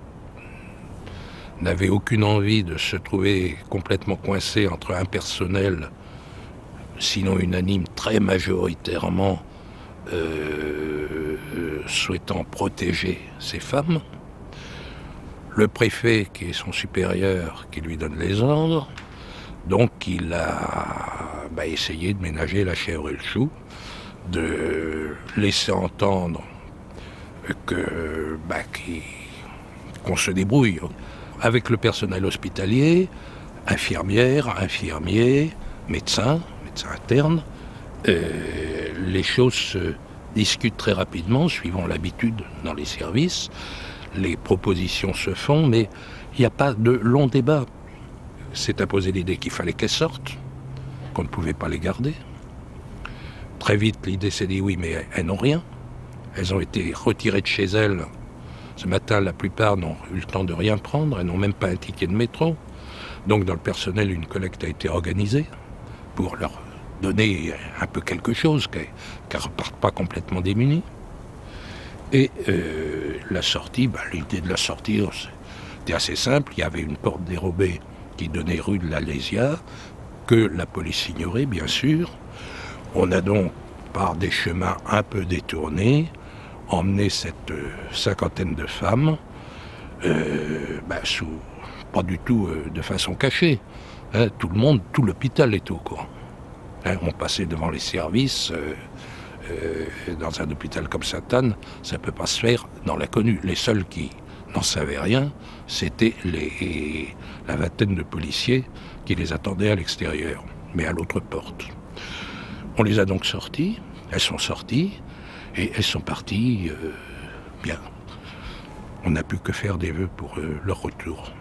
n'avait aucune envie de se trouver complètement coincé entre un personnel, sinon unanime, très majoritairement souhaitant protéger ces femmes, le préfet qui est son supérieur qui lui donne les ordres, donc il a essayé de ménager la chèvre et le chou, de laisser entendre qu'on se débrouille avec le personnel hospitalier, infirmières, infirmiers, médecins internes. Les choses se discutent très rapidement, suivant l'habitude dans les services. Les propositions se font, mais il n'y a pas de long débat. C'est imposé l'idée qu'il fallait qu'elles sortent, qu'on ne pouvait pas les garder. Très vite, l'idée s'est dit oui, mais elles n'ont rien. Elles ont été retirées de chez elles. Ce matin, la plupart n'ont eu le temps de rien prendre. Elles n'ont même pas un ticket de métro. Donc, dans le personnel, une collecte a été organisée pour leur donner un peu quelque chose, qu'elles ne repartent pas complètement démunies. Et la sortie, l'idée de la sortie, c'était assez simple. Il y avait une porte dérobée qui donnait rue de l'Alésia, que la police ignorait, bien sûr. On a donc, par des chemins un peu détournés, emmené cette cinquantaine de femmes, pas du tout de façon cachée. Hein, tout l'hôpital était au courant. Hein, on passait devant les services, dans un hôpital comme Sainte-Anne, ça ne peut pas se faire dans l'inconnu. Les seuls qui n'en savaient rien, c'était la vingtaine de policiers qui les attendaient à l'extérieur, mais à l'autre porte. On les a donc sorties, elles sont sorties, et elles sont parties bien. On n'a pu que faire des vœux pour leur retour.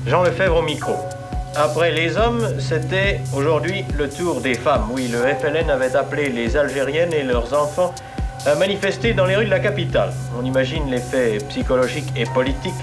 Jean Lefebvre au micro. Après les hommes, c'était aujourd'hui le tour des femmes. Oui, le FLN avait appelé les Algériennes et leurs enfants à manifester dans les rues de la capitale. On imagine l'effet psychologique et politique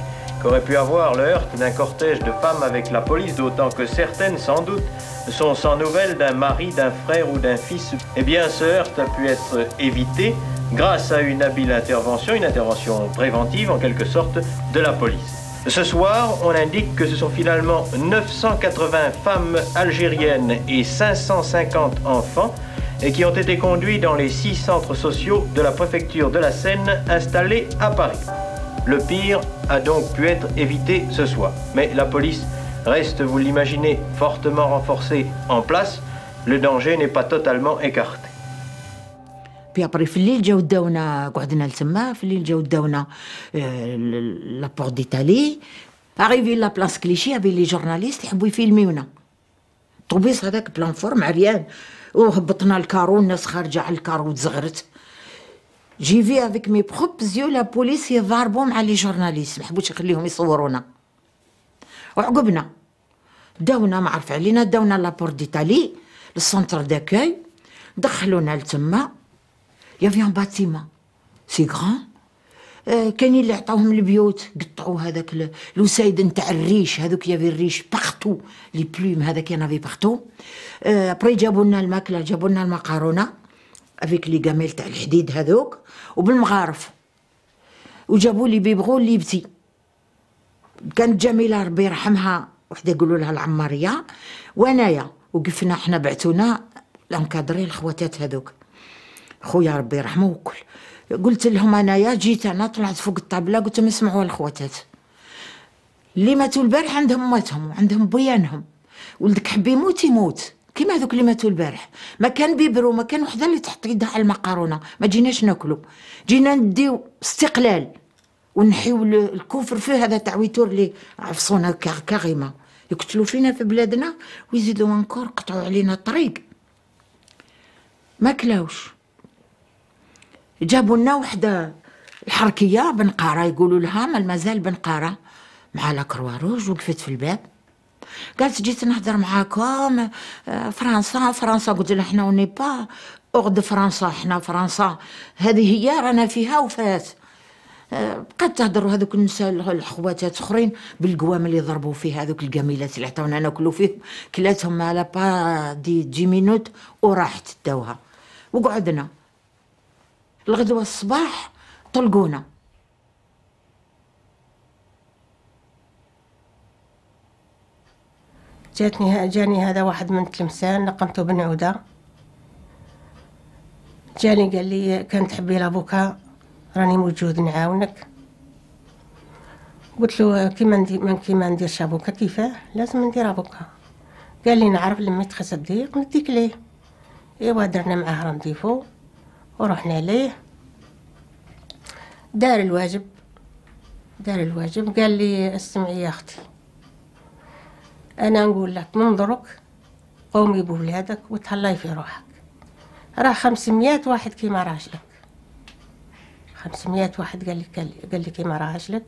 qu'aurait pu avoir le heurt d'un cortège de femmes avec la police, d'autant que certaines, sans doute, sont sans nouvelles d'un mari, d'un frère ou d'un fils. Eh bien, ce heurt a pu être évité grâce à une habile intervention, une intervention préventive en quelque sorte de la police. Ce soir, on indique que ce sont finalement 980 femmes algériennes et 550 enfants qui ont été conduits dans les 6 centres sociaux de la préfecture de la Seine installés à Paris. Le pire a donc pu être évité ce soir. Mais la police reste, vous l'imaginez, fortement renforcée en place. Le danger n'est pas totalement écarté. Puis après, في الليل جاو داونا قعدنا لتما في الليل جاو داونا لا بورت ديتالي arrivé لا بلاص كليشي افي لي جورناليست يحبوا يفيلميونا طوبيس هذاك بلان فورم عريان وهبطنا الكارو الناس خارجه على الكارو تزغرت جي في افيك مي بروب زيو لا بوليس يضاربوا مع لي جورناليست ما حبوش يخليهم يصورونا وعقبنا داونا ما عرف علينا داونا لا بورت ديتالي للسونتر داكاي دخلونا لتما يافي ان باتيمون سي غران كاينين اللي عطاوهم البيوت قطعوا هذاك الوسايد نتاع الريش هذوك يافي الريش باغتو لي بلوم هذاك ينافي باغتو ابري جابوا لنا الماكله جابوا لنا المقارونه افيك لي كاميل تاع الحديد هذوك وبالمغارف وجابوا لي بيبغو اللي يبتي كانت جميله ربي يرحمها وحده يقولوا لها العماريه وانايا وقفنا حنا بعثونا لانكادري الخواتات هذوك خويا ربي يرحمه وكل قلت لهم انايا جيت انا طلعت فوق الطابله قلت لهم اسمعوا الخواتات اللي ماتوا البارح عندهم مواتهم وعندهم بيانهم. ولدك حب يموت يموت كيما هذوك اللي ماتوا البارح. ما كان بيبرو، ما كان وحده اللي تحط يدها على المقارونه، ما جيناش ناكلو، جينا نديو استقلال ونحيو الكفر فيه. هذا تاع ويتور اللي عفصونا كاغيما يقتلوا فينا في بلادنا ويزيدوا انكور قطعوا علينا الطريق. ما كلاوش. جابوا لنا وحده الحركيه بنقاره يقولوا لها مازال بنقاره مع لا كروا روج. وقفت في الباب قالت جيت نهضر معاكم فرنسا. قلت لها حنا وني با اغد فرنسا، حنا فرنسا هذه هي رانا فيها وفات. بقات تهضر هذوك النساء الخواتات اخرين بالقوام اللي ضربوا فيه، هذوك القميلات اللي عطاونا ناكلوا فيه، كلاتهم على با دي مينوت وراحت داوها. وقعدنا الغدوه الصباح طلقونا. جاني هذا واحد من تلمسان لقمته بنعودة، جاني قال لي كان تحبي لابوكا راني موجود نعاونك. قلت له كيما نديرش ابوكا، كيفاه لازم ندير ابوكا. قال لي نعرف لما تخس الضيق نديك ليه. ايوا درنا معاه رانديفو ورحنا ليه، دار الواجب. قال لي اسمعي يا اختي، انا نقول لك من درك قومي بولادك وتهلاي في روحك. راه 500 واحد كيما راجلك، 500 واحد قال لي كيما راجلك.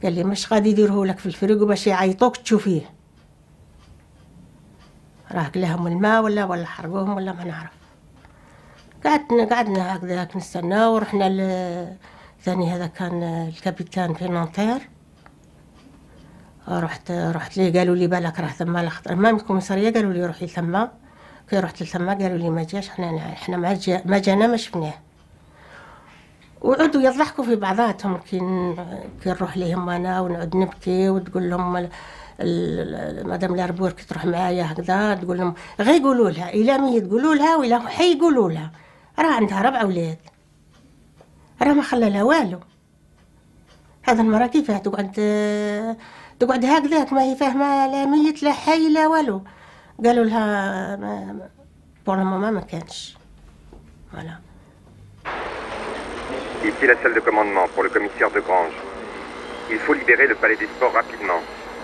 قال لي مش غادي يديروه لك في الفريق باش يعيطوك تشوفيه، راه لهم الماء ولا حرقوهم ولا ما نعرف. قعدنا هكذاك نستنى. ورحنا ثاني هذا كان الكابيتان في نونتير. رحت ليه، قالوا لي بالك راه ثما الخطر امام الكوميساريه، قالوا لي روحي ثما. كي رحت لثما قالوا لي ما جاش، احنا ما جانا ما شفناه. وعدوا يضحكوا في بعضاتهم كي نروح ليهم انا ونعود نبكي وتقول لهم مدام لاربور كي تروح معايا هكذا تقول لهم غير يقولوا لها الى مي تقولوا لها ولا حي يقولوا لها راه عندها 4 اولاد، راه ما خلى لها والو. هذا المراه كيفاه تقعد هكذاك ما هي فاهمه لا ميت لا حي لا والو. قالوا لها بور المومون ما كانش. فوالا. Ici la salle de commandement pour le commissaire de Grange. Il faut libérer le palais des sports rapidement.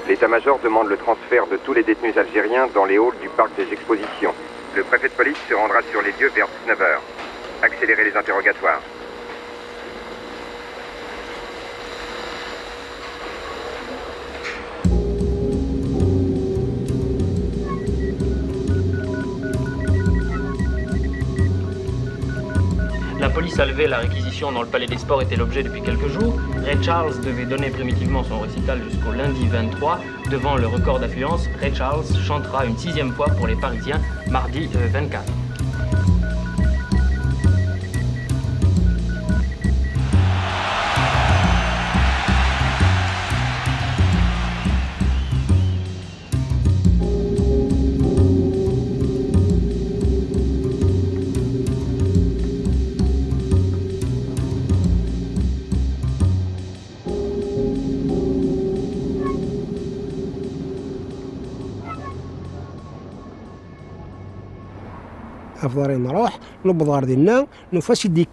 L'état-major demande le transfert de tous les détenus algériens dans les halls du parc des expositions. Le préfet de police se rendra sur les lieux vers 19h. Accélérez les interrogatoires. La police a levé la réquisition dans le palais des sports était l'objet depuis quelques jours. Ray Charles devait donner primitivement son récital jusqu'au lundi 23. Devant le record d'affluence, Ray Charles chantera une 6e fois pour les Parisiens mardi 24. افضل نروح نبضار ديالنا نوفا سيدي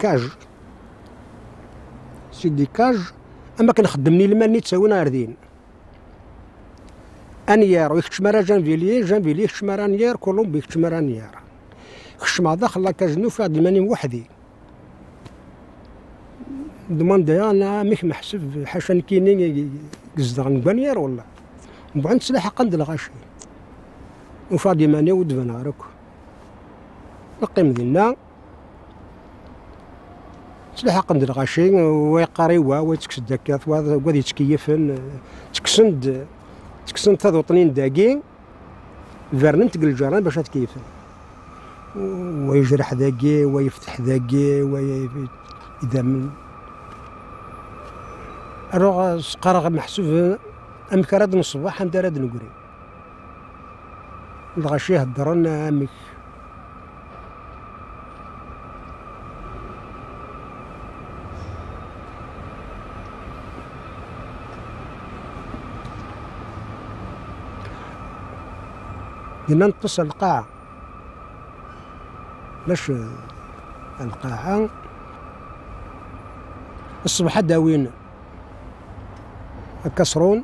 كاج اما كنخدمني المال ني تساوي ناردين انيار ويكتشمرا جانفيلي كتشمرا نيار كولومبي كتشمرا نيار كشما داخل كاج نوفا الماني وحدي دماندي انا ميك محسب حاشا كيني قصدغ نبانيار ولا بعد سلاح قند الغاشي وفادي ماني ودفنارك نقيم ديالنا سلاح قند الغاشي ويقاريوا ويتكس داكات وغادي يتكيفن تكسند هذا وطنين داكي فيرننت الجيران باش تكيفن ويجرح داكي ويفتح داكي اذا من روغ سقارغ محسوب امكراد من الصباح ندار هاد نقري الغاشي هضرنا امك بدنا نتصل القاعة باش القاعة الصبح داوين كسرون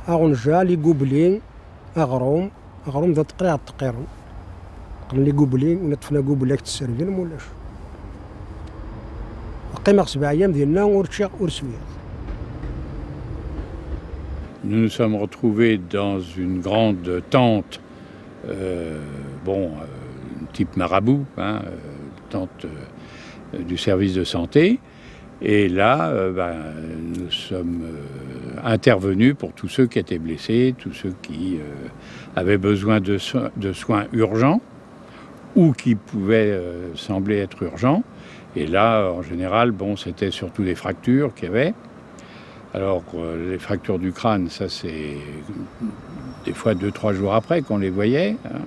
أغنجا لي قوبلين أغروم ذا تقريع تقيرون قلنا لي قوبلين ونطفنا قوبلاك تسرفين مولاش قيمة 7 أيام ديالنا ورشيق ورسويات. Nous nous sommes retrouvés dans une grande tente, type marabout, hein, tente du service de santé. Et là, nous sommes intervenus pour tous ceux qui étaient blessés, tous ceux qui avaient besoin de soins urgents ou qui pouvaient sembler être urgents. Et là, en général, c'était surtout des fractures qu'il y avait. Alors, les fractures du crâne, ça c'est des fois 2-3 jours après qu'on les voyait, hein,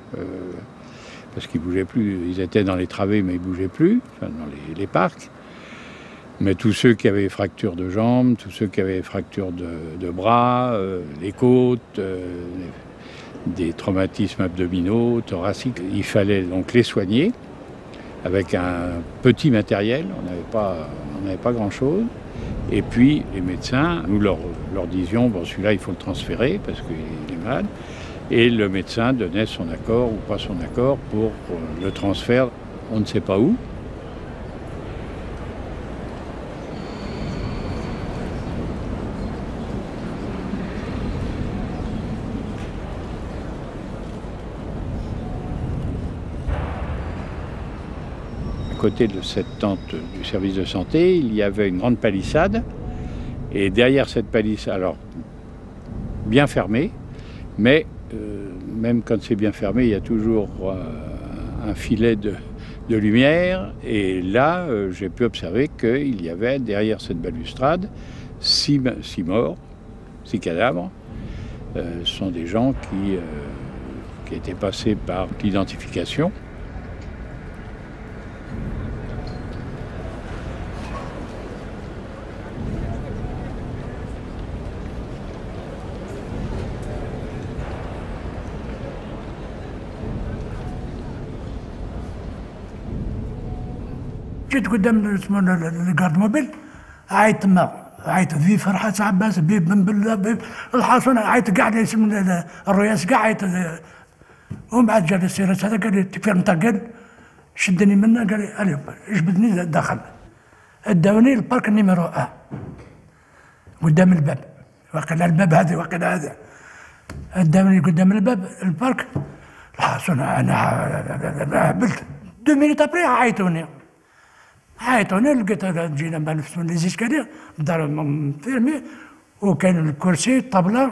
parce qu'ils ne bougeaient plus. Ils étaient dans les travées, mais ils ne bougeaient plus, dans les parcs. Mais tous ceux qui avaient fractures de jambes, tous ceux qui avaient fractures de bras, les côtes, des traumatismes abdominaux, thoraciques, il fallait donc les soigner avec un petit matériel. On n'avait pas grand-chose. Et puis, les médecins, nous leur disions, celui-là, il faut le transférer parce qu'il est malade. Et le médecin donnait son accord ou pas son accord pour le transfert, on ne sait pas où. À côté de cette tente du service de santé, il y avait une grande palissade. Et derrière cette palissade, alors bien fermée, mais même quand c'est bien fermé, il y a toujours un filet de lumière. Et là, j'ai pu observer qu'il y avait derrière cette balustrade 6 morts, 6 cadavres. Ce sont des gens qui étaient passés par l'identification. جيت قدام الكارد موبيل عيط تما عيط في فرحة عباس بيب بن بلا بيب الحصن عيط قاعد اسم الرئيس كاع عيط ومن بعد جا السيرس هذا قال لي تكفير نتقل شدني منه قال لي اليوم جبدني داخل اداوني البارك نيميرو قدام الباب وقيل الباب هذا اداوني قدام الباب البارك الحصن انا هبلت 2 مينيت ابري عيطوني لقيت جينا مع نفسنا لي زيسكالير الدار فيرمي وكان الكرسي الطابله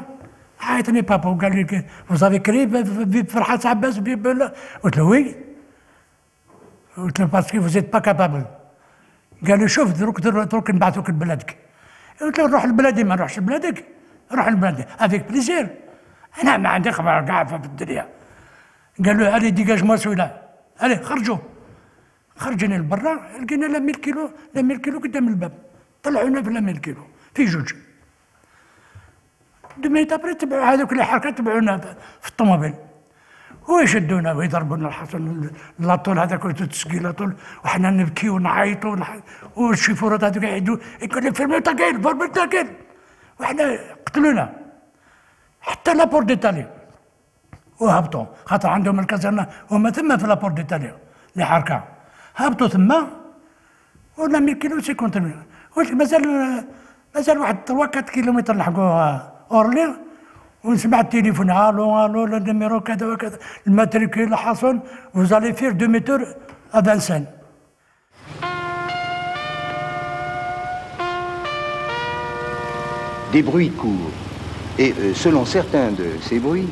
عيطني بابا وقال لي فوزافي كري بفرحة عباس قلت له وي قلت له باسكو فوزيت با كابابل قال لي شوف دروك نبعثوك لبلادك قلت له نروح لبلادي ما نروحش لبلادك نروح لبلادي افيك بليزير انا ما عندي خبر كاع في الدنيا قال له الي ديجاجمون سويلا الي خرجوا خرجنا لبرا لقينا لا 1000 كيلو قدام الباب طلعونا في لا 1000 كيلو في جوج 2 مينيت ابري تبعوا هذوك الحركات تبعونا في الطوموبيل ويشدونا ويضربونا الحصن لاطول هذاك تسقي لاطول وحنا نبكي ونعيطوا والشيفورات هذوك يعيدوا يقول لك فيرمي تاكيل وحنا قتلونا حتى لابور ديتالي وهبطوا خاطر عندهم الكازرنه هما ثم في لابور ديتالي اللي حركه هبطوا ثم ولا 1000 كيلو سي كونتينيو ولكن مازال واحد 3-4 كيلومتر لحقوا اورلي ونسمع التليفون الو النيميرو كذا وكذا الماتريكول حصل وزالي فير 2 متر ا 25. Des bruits courent et selon certains de ces bruits,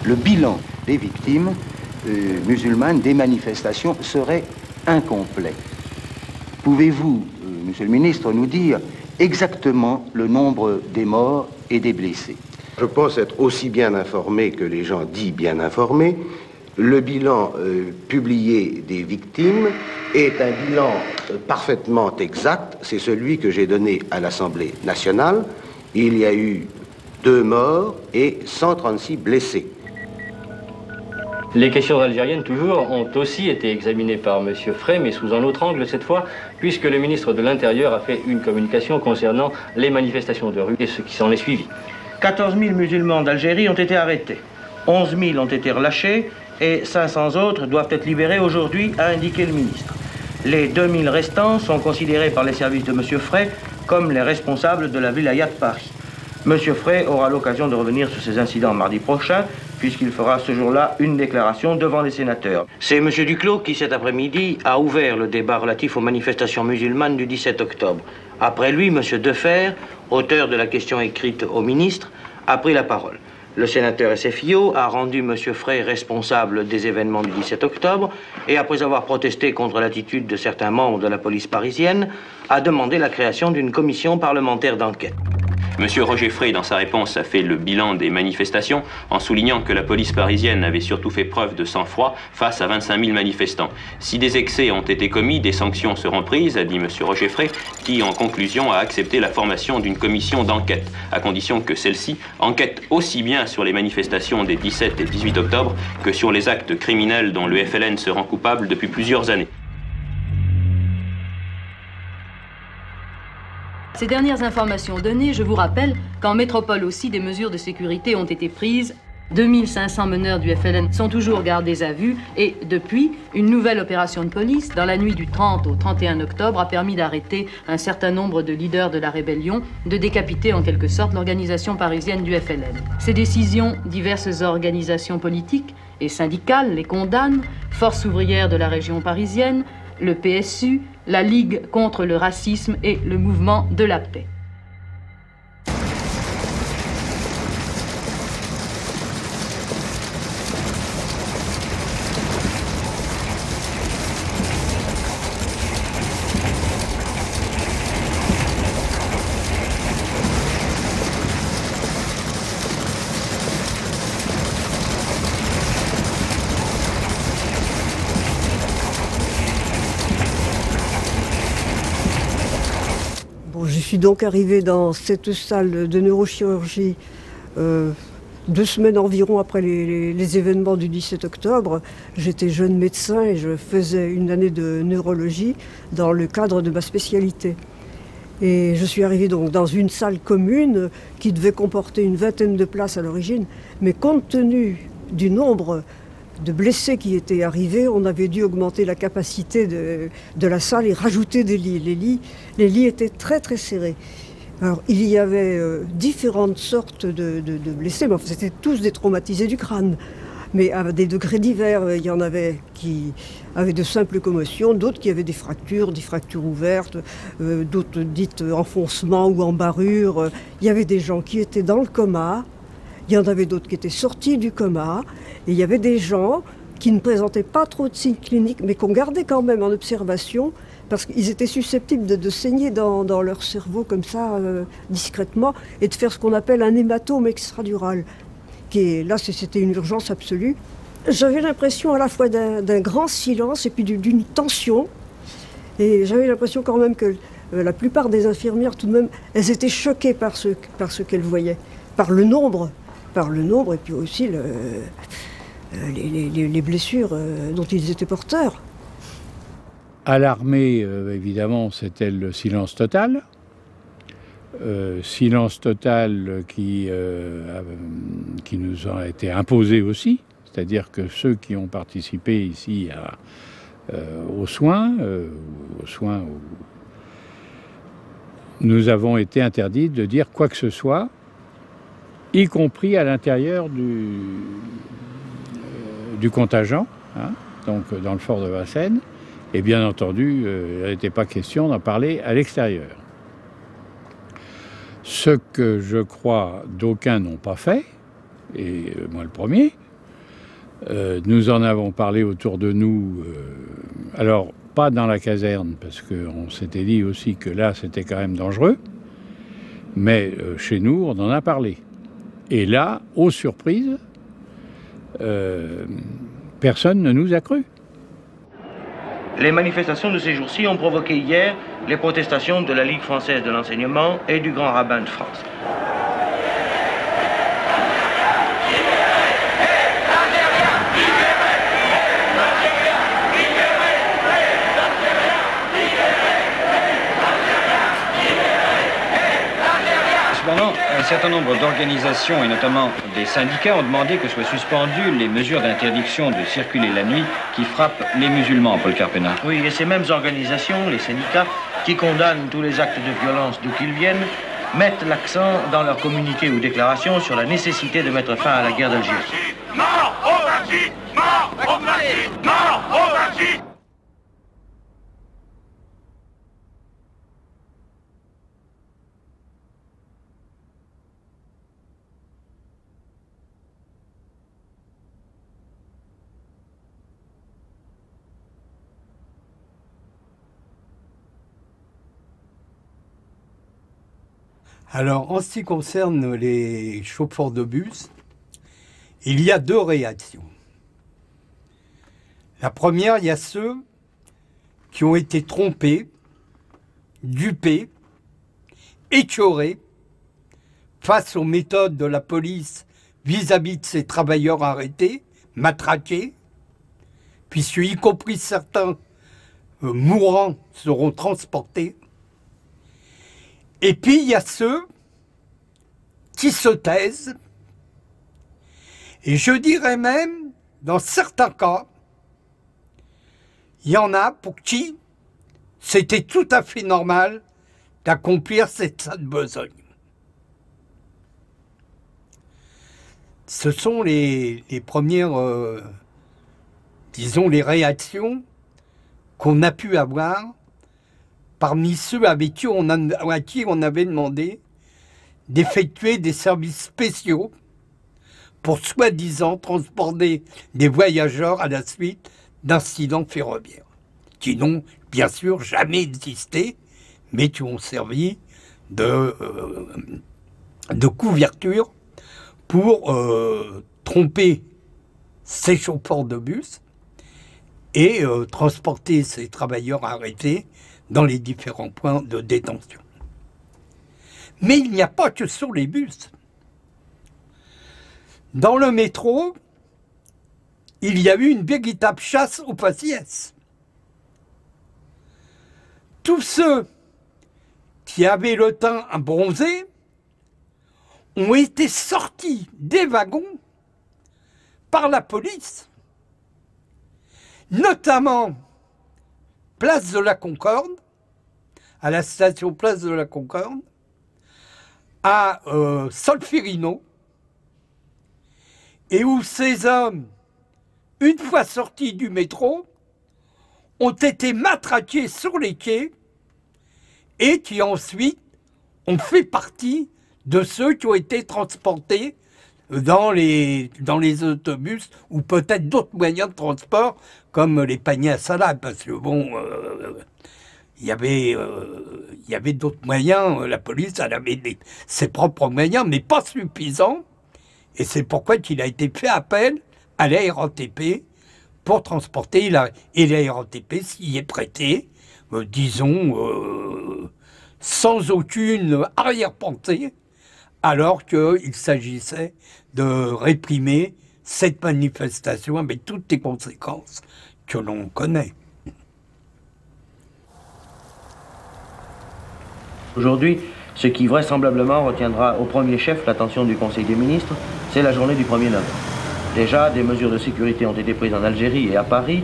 le bilan des victimes musulmanes des manifestations serait incomplet. Pouvez-vous, Monsieur le Ministre, nous dire exactement le nombre des morts et des blessés? Je pense être aussi bien informé que les gens dits bien informés. Le bilan publié des victimes est un bilan parfaitement exact. C'est celui que j'ai donné à l'Assemblée nationale. Il y a eu 2 morts et 136 blessés. Les questions algériennes, toujours, ont aussi été examinées par M. Frey, mais sous un autre angle cette fois, puisque le ministre de l'Intérieur a fait une communication concernant les manifestations de rue et ce qui s'en est suivi. 14 000 musulmans d'Algérie ont été arrêtés, 11 000 ont été relâchés et 500 autres doivent être libérés aujourd'hui, a indiqué le ministre. Les 2000 restants sont considérés par les services de M. Frey comme les responsables de la wilaya de Paris. M. Frey aura l'occasion de revenir sur ces incidents mardi prochain, puisqu'il fera ce jour-là une déclaration devant les sénateurs. C'est M. Duclos qui, cet après-midi, a ouvert le débat relatif aux manifestations musulmanes du 17 octobre. Après lui, M. Defer, auteur de la question écrite au ministre, a pris la parole. Le sénateur SFIO a rendu M. Frey responsable des événements du 17 octobre et, après avoir protesté contre l'attitude de certains membres de la police parisienne, a demandé la création d'une commission parlementaire d'enquête. Monsieur Roger Frey, dans sa réponse, a fait le bilan des manifestations en soulignant que la police parisienne avait surtout fait preuve de sang-froid face à 25 000 manifestants. Si des excès ont été commis, des sanctions seront prises, a dit monsieur Roger Frey, qui, en conclusion, a accepté la formation d'une commission d'enquête, à condition que celle-ci enquête aussi bien sur les manifestations des 17 et 18 octobre que sur les actes criminels dont le FLN se rend coupable depuis plusieurs années. Ces dernières informations données, je vous rappelle qu'en métropole aussi, des mesures de sécurité ont été prises. 2500 meneurs du FLN sont toujours gardés à vue et, depuis, une nouvelle opération de police, dans la nuit du 30 au 31 octobre, a permis d'arrêter un certain nombre de leaders de la rébellion, de décapiter en quelque sorte l'organisation parisienne du FLN. Ces décisions, diverses organisations politiques et syndicales les condamnent, Force ouvrière de la région parisienne, le PSU, la Ligue contre le racisme et le mouvement de la paix. Je suis donc arrivée dans cette salle de neurochirurgie 2 semaines environ après les événements du 17 octobre. J'étais jeune médecin et je faisais une année de neurologie dans le cadre de ma spécialité. Et je suis arrivée donc dans une salle commune qui devait comporter une 20aine de places à l'origine, mais compte tenu du nombre de blessés qui étaient arrivés, on avait dû augmenter la capacité de la salle et rajouter des lits. Les lits étaient très très serrés. Alors il y avait différentes sortes de blessés, mais enfin, c'était tous des traumatisés du crâne. Mais à des degrés divers, il y en avait qui avaient de simples commotions, d'autres qui avaient des fractures ouvertes, d'autres dites enfoncements ou embarrures. Il y avait des gens qui étaient dans le coma. Il y en avait d'autres qui étaient sortis du coma, et il y avait des gens qui ne présentaient pas trop de signes cliniques, mais qu'on gardait quand même en observation, parce qu'ils étaient susceptibles de saigner dans leur cerveau comme ça, discrètement, et de faire ce qu'on appelle un hématome extradural. Là, c'était une urgence absolue. J'avais l'impression à la fois d'un grand silence et puis d'une tension, et j'avais l'impression quand même que la plupart des infirmières, tout de même, elles étaient choquées par ce qu'elles voyaient, par le nombre et puis aussi les blessures dont ils étaient porteurs. À l'armée, évidemment, c'était le silence total. Silence total qui nous a été imposé aussi, c'est-à-dire que ceux qui ont participé ici aux soins, nous avons été interdits de dire quoi que ce soit, y compris à l'intérieur du contingent, hein, donc dans le fort de Vincennes. Et bien entendu, il n'était pas question d'en parler à l'extérieur. Ce que je crois d'aucuns n'ont pas fait, et moi le premier, nous en avons parlé autour de nous, alors pas dans la caserne, parce qu'on s'était dit aussi que là c'était quand même dangereux, mais chez nous on en a parlé. Et là, aux surprises, personne ne nous a cru. Les manifestations de ces jours-ci ont provoqué hier les protestations de la Ligue française de l'enseignement et du Grand rabbin de France. un certain nombre d'organisations, et notamment des syndicats, ont demandé que soient suspendues les mesures d'interdiction de circuler la nuit qui frappent les musulmans, Paul Carpena. Oui, et ces mêmes organisations, les syndicats, qui condamnent tous les actes de violence d'où qu'ils viennent, mettent l'accent dans leurs communiqués ou déclarations sur la nécessité de mettre fin à la guerre d'Algérie. Mort au régime! Mort au régime! Mort au régime! Alors, en ce qui concerne les chauffeurs de bus, il y a deux réactions. La première, il y a ceux qui ont été trompés, dupés, étiorés face aux méthodes de la police vis-à-vis de ces travailleurs arrêtés, matraqués, puisque y compris certains mourants seront transportés. Et puis, il y a ceux qui se taisent, et je dirais même, dans certains cas, il y en a pour qui c'était tout à fait normal d'accomplir cette sale besogne. Ce sont les premières, disons, les réactions qu'on a pu avoir parmi ceux avec qui on avait demandé d'effectuer des services spéciaux pour soi-disant transporter des voyageurs à la suite d'incidents ferroviaires, qui n'ont bien sûr jamais existé, mais qui ont servi de couverture pour tromper ces chauffeurs de bus et transporter ces travailleurs arrêtés dans les différents points de détention. Mais il n'y a pas que sur les bus. Dans le métro, il y a eu une véritable chasse aux faciès. Tous ceux qui avaient le teint bronzé ont été sortis des wagons par la police, notamment place de la Concorde, à la station place de la Concorde, à Solferino, et où ces hommes, une fois sortis du métro, ont été matraqués sur les quais et qui ensuite ont fait partie de ceux qui ont été transportés dans les autobus ou peut-être d'autres moyens de transport comme les paniers à salade, parce que bon, il y avait d'autres moyens, la police elle avait ses propres moyens, mais pas suffisants, et c'est pourquoi il a été fait appel à la RATP pour transporter, et la RATP s'y est prêtée, disons, sans aucune arrière-pensée, alors qu'il s'agissait de réprimer cette manifestation avec toutes les conséquences que l'on connaît. Aujourd'hui, ce qui vraisemblablement retiendra au premier chef l'attention du Conseil des ministres, c'est la journée du 1er novembre. Déjà, des mesures de sécurité ont été prises en Algérie et à Paris,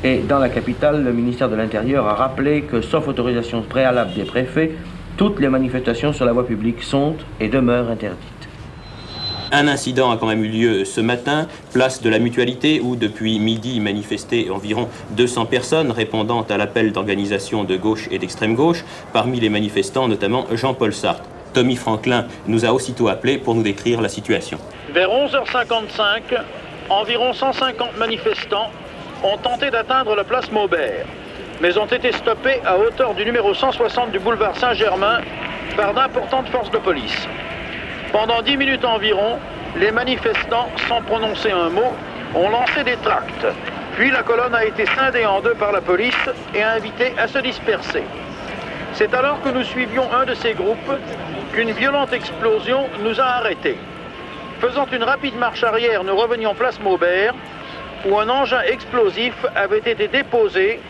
et dans la capitale, le ministère de l'Intérieur a rappelé que, sauf autorisation préalable des préfets, toutes les manifestations sur la voie publique sont et demeurent interdites. Un incident a quand même eu lieu ce matin, place de la Mutualité, où depuis midi manifestaient environ 200 personnes répondant à l'appel d'organisations de gauche et d'extrême gauche, parmi les manifestants notamment Jean-Paul Sartre. Tommy Franklin nous a aussitôt appelé pour nous décrire la situation. Vers 11h55, environ 150 manifestants ont tenté d'atteindre la place Maubert, mais ont été stoppés à hauteur du numéro 160 du boulevard Saint-Germain par d'importantes forces de police. Pendant 10 minutes environ, les manifestants, sans prononcer un mot, ont lancé des tracts. Puis la colonne a été scindée en deux par la police et invitée à se disperser. C'est alors que nous suivions un de ces groupes qu'une violente explosion nous a arrêtés. Faisant une rapide marche arrière, nous revenions place Maubert, où un engin explosif avait été déposé,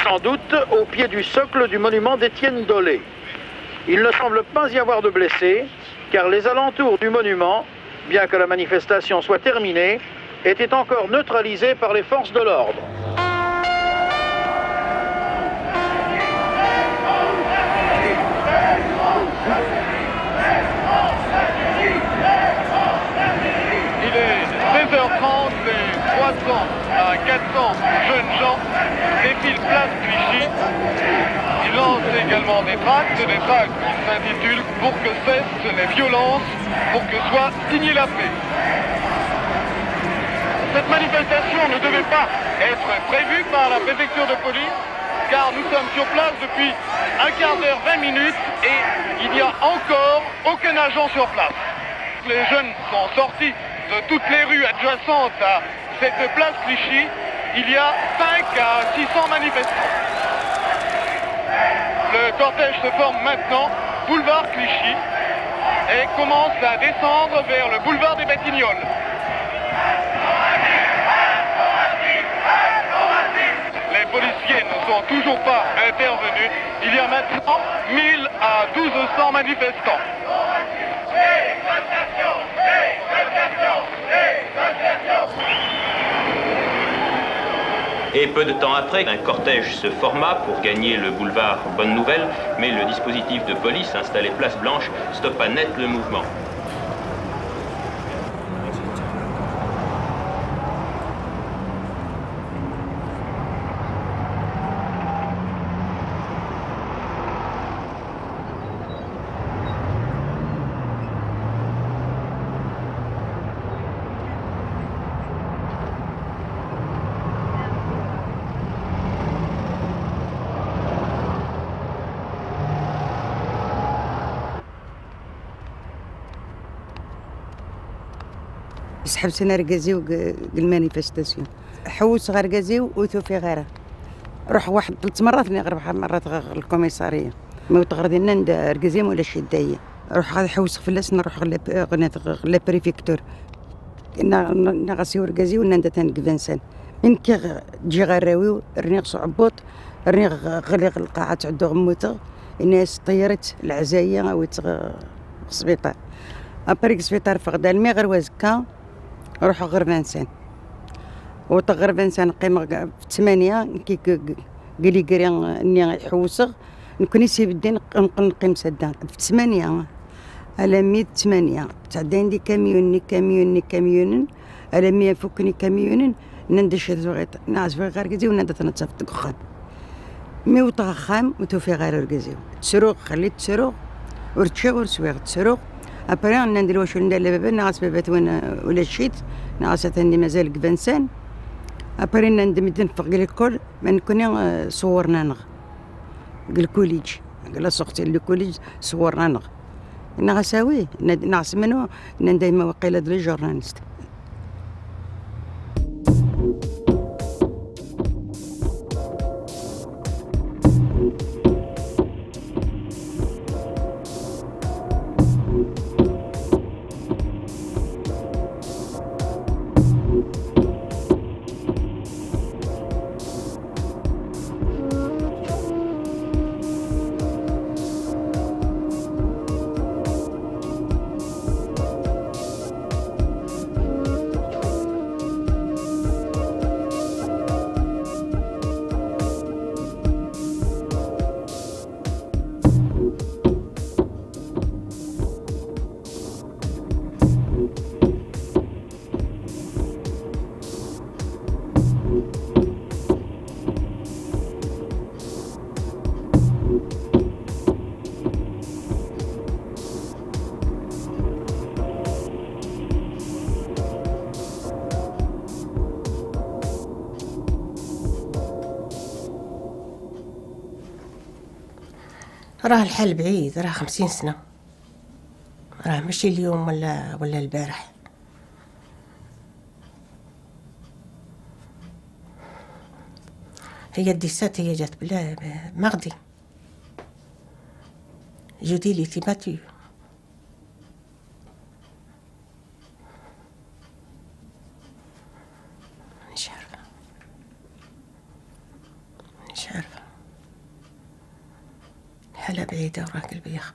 sans doute au pied du socle du monument d'Étienne Dolé. Il ne semble pas y avoir de blessés, car les alentours du monument, bien que la manifestation soit terminée, étaient encore neutralisés par les forces de l'ordre. Il est 16h30 et 300 à 400 jeunes gens défilent place Clichy. Ils lancent également des tracts qui s'intitulent « Pour que cessent les violences, pour que soit signée la paix ». Cette manifestation ne devait pas être prévue par la préfecture de police, car nous sommes sur place depuis un quart d'heure, 20 minutes, et il n'y a encore aucun agent sur place. Les jeunes sont sortis de toutes les rues adjacentes à cette place Clichy. Il y a 5 à 600 manifestants. Le cortège se forme maintenant, boulevard Clichy, et commence à descendre vers le boulevard des Batignolles. Les policiers ne sont toujours pas intervenus. Il y a maintenant 1000 à 1200 manifestants. Et peu de temps après, un cortège se forma pour gagner le boulevard Bonne Nouvelle, mais le dispositif de police installé place Blanche stoppa net le mouvement. حبسنا رقازيو المانيفستاسيون حوس غرقازيو وثوفي غيره روح واحد 3 مرات اللي غرب مرات الكوميساريه ما تغردين نند رقازيو ولا شدايه روح غادي حوس فلاس نروح غلا بريفيكتور نغسيو رقازيو نند تنقفنسان من كي تجي غراوي رنيغ صعبوط رنيغ غليغ القاعه تعدو غموتغ الناس طيرت العزايه او السبيطار ابريك سبيطار فغدا المي غير وازكا روح غربانسان وتغربانسان قيمة في 8 كي قالي قري اني حوسغ نكوني سيب الدين نقيم سدان في 8 على 108 تعدين دي كاميون على 100 فوكني كاميون نندش زوغيط ناس في غير كزيو نند تنتصف تقخم مي وطخام وتوفي غير ركزيو تسروق خليت تسروق ورتشي ورسويغ تسروق أبري ندير واش ندير لبابا ناقص بابات ولا شيت ناقص تاني مازال كبنسان أبري ندمدن فوق الكل ما نكوني صورنا نغ الكوليج قال سقتي الكوليج صورنا نغ نغساوي ناقص منو دايما وقيله ديال الجورناليست راه الحال بعيد، راه 50 سنة، راه ماشي اليوم ولا البارح. هي الديسات هي جات بلا مغدي جودي لي تي باتو. مش عارفة الحالة بعيدة وراه قلبي يخبط.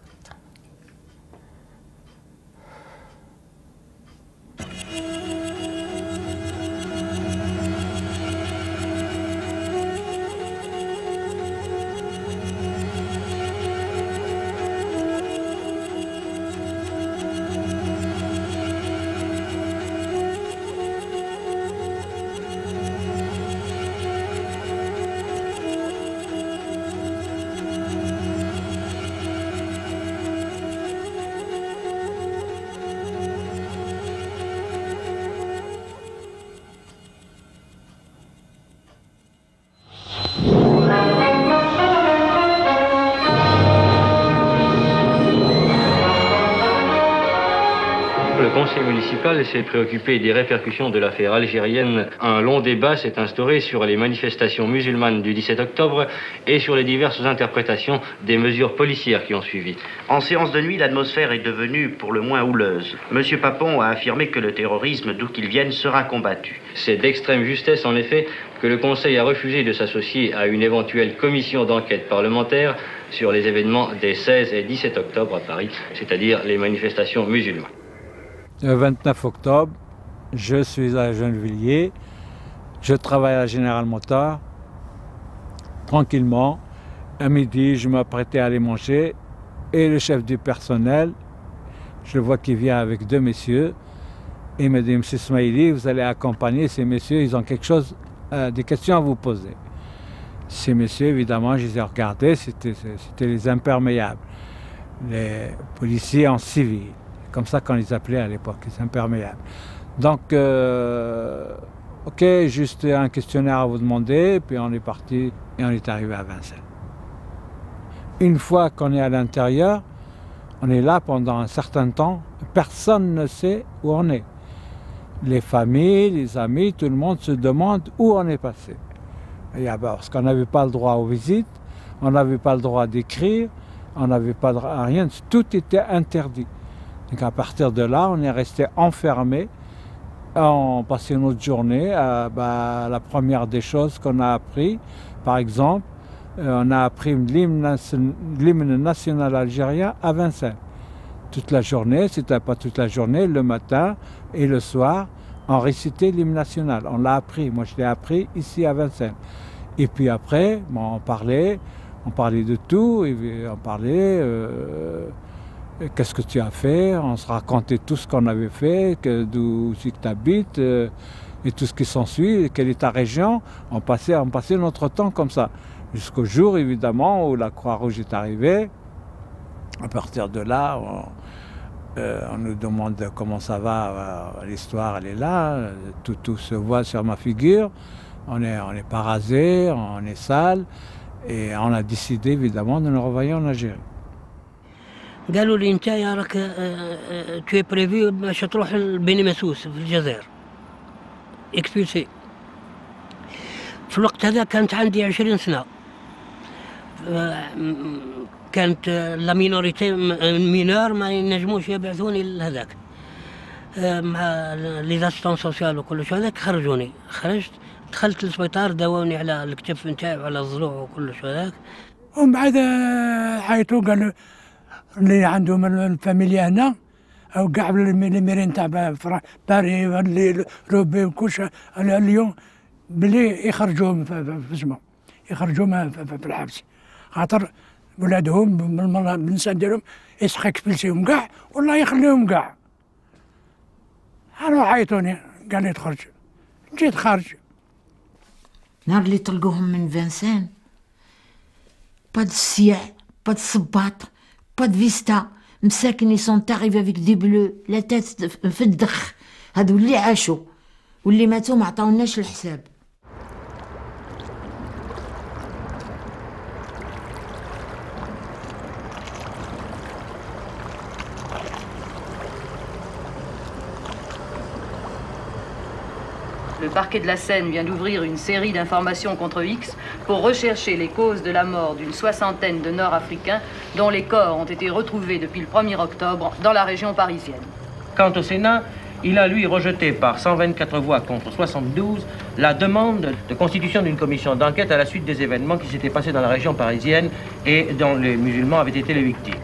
conseil municipal s'est préoccupé des répercussions de l'affaire algérienne. Un long débat s'est instauré sur les manifestations musulmanes du 17 octobre et sur les diverses interprétations des mesures policières qui ont suivi. En séance de nuit, l'atmosphère est devenue pour le moins houleuse. Monsieur Papon a affirmé que le terrorisme, d'où qu'il vienne, sera combattu. C'est d'extrême justesse, en effet, que le Conseil a refusé de s'associer à une éventuelle commission d'enquête parlementaire sur les événements des 16 et 17 octobre à Paris, c'est-à-dire les manifestations musulmanes. Le 29 octobre, je suis à Gennevilliers, je travaille à General Motors, tranquillement. À midi, je m'apprêtais à aller manger et le chef du personnel, je le vois qu'il vient avec deux messieurs, et il me dit, Monsieur Smaili, vous allez accompagner ces messieurs, ils ont quelque chose, des questions à vous poser. Ces messieurs, évidemment, je les ai regardés, c'était les imperméables, les policiers en civil, comme ça qu'on les appelait à l'époque, les imperméables. Donc, ok, juste un questionnaire à vous demander, puis on est parti et on est arrivé à Vincennes. Une fois qu'on est à l'intérieur, on est là pendant un certain temps, personne ne sait où on est. Les familles, les amis, tout le monde se demande où on est passé. Parce qu'on n'avait pas le droit aux visites, on n'avait pas le droit d'écrire, on n'avait pas le droit à rien, tout était interdit. Donc à partir de là, on est resté enfermé, on passait notre journée. La première des choses qu'on a appris, par exemple, on a appris l'hymne national algérien à Vincennes. Toute la journée, c'était pas toute la journée, le matin et le soir, on récitait l'hymne national. On l'a appris, moi je l'ai appris ici à Vincennes. Et puis après, on parlait de tout, et on parlait, qu'est-ce que tu as fait, on se racontait tout ce qu'on avait fait, d'où tu habites, et tout ce qui s'ensuit, quelle est ta région. On passait notre temps comme ça. Jusqu'au jour, évidemment, où la Croix-Rouge est arrivée. À partir de là, on nous demande comment ça va, l'histoire elle est là, tout se voit sur ma figure, on n'est pas rasé, on est sale, et on a décidé évidemment de nous renvoyer en Algérie. قالوا لي انت يا راك tu es prévu باش تروح لبني مسوس في الجزائر اكسبيلسي. في الوقت هذا كانت عندي 20 سنة، كانت لا مينوريتي مينور ما ينجموش يبعثوني لهذاك مع لي زاسيستون سوسيال وكل شيء. هذاك خرجوني، خرجت دخلت للسبيطار، داووني على الكتف نتاعي وعلى الضلوع وكل شيء هذاك. ومن بعد عيطوا قالوا اللي عندهم الفاميليا هنا او كاع الميرين تاع باري واللي روبي وكلش اليوم بلي يخرجوهم في اسمه يخرجوهم في الحبس، خاطر ولادهم بالنساء ديالهم يسحق فلسيهم كاع والله يخليهم كاع. راحوا عيطوني قال لي تخرج، جيت خارج. نهار اللي طلقوهم من فانسان، با د السياح، با د الصباط، با د فيستا، مساكن يسون تاريف افيك دي بلو، لا تات في الدخ. هادو اللي عاشوا واللي ماتوا ما عطاوناش الحساب. Le parquet de la Seine vient d'ouvrir une série d'informations contre X pour rechercher les causes de la mort d'une soixantaine de Nord-Africains dont les corps ont été retrouvés depuis le 1er octobre dans la région parisienne. Quant au Sénat, il a, lui, rejeté par 124 voix contre 72 la demande de constitution d'une commission d'enquête à la suite des événements qui s'étaient passés dans la région parisienne et dont les musulmans avaient été les victimes.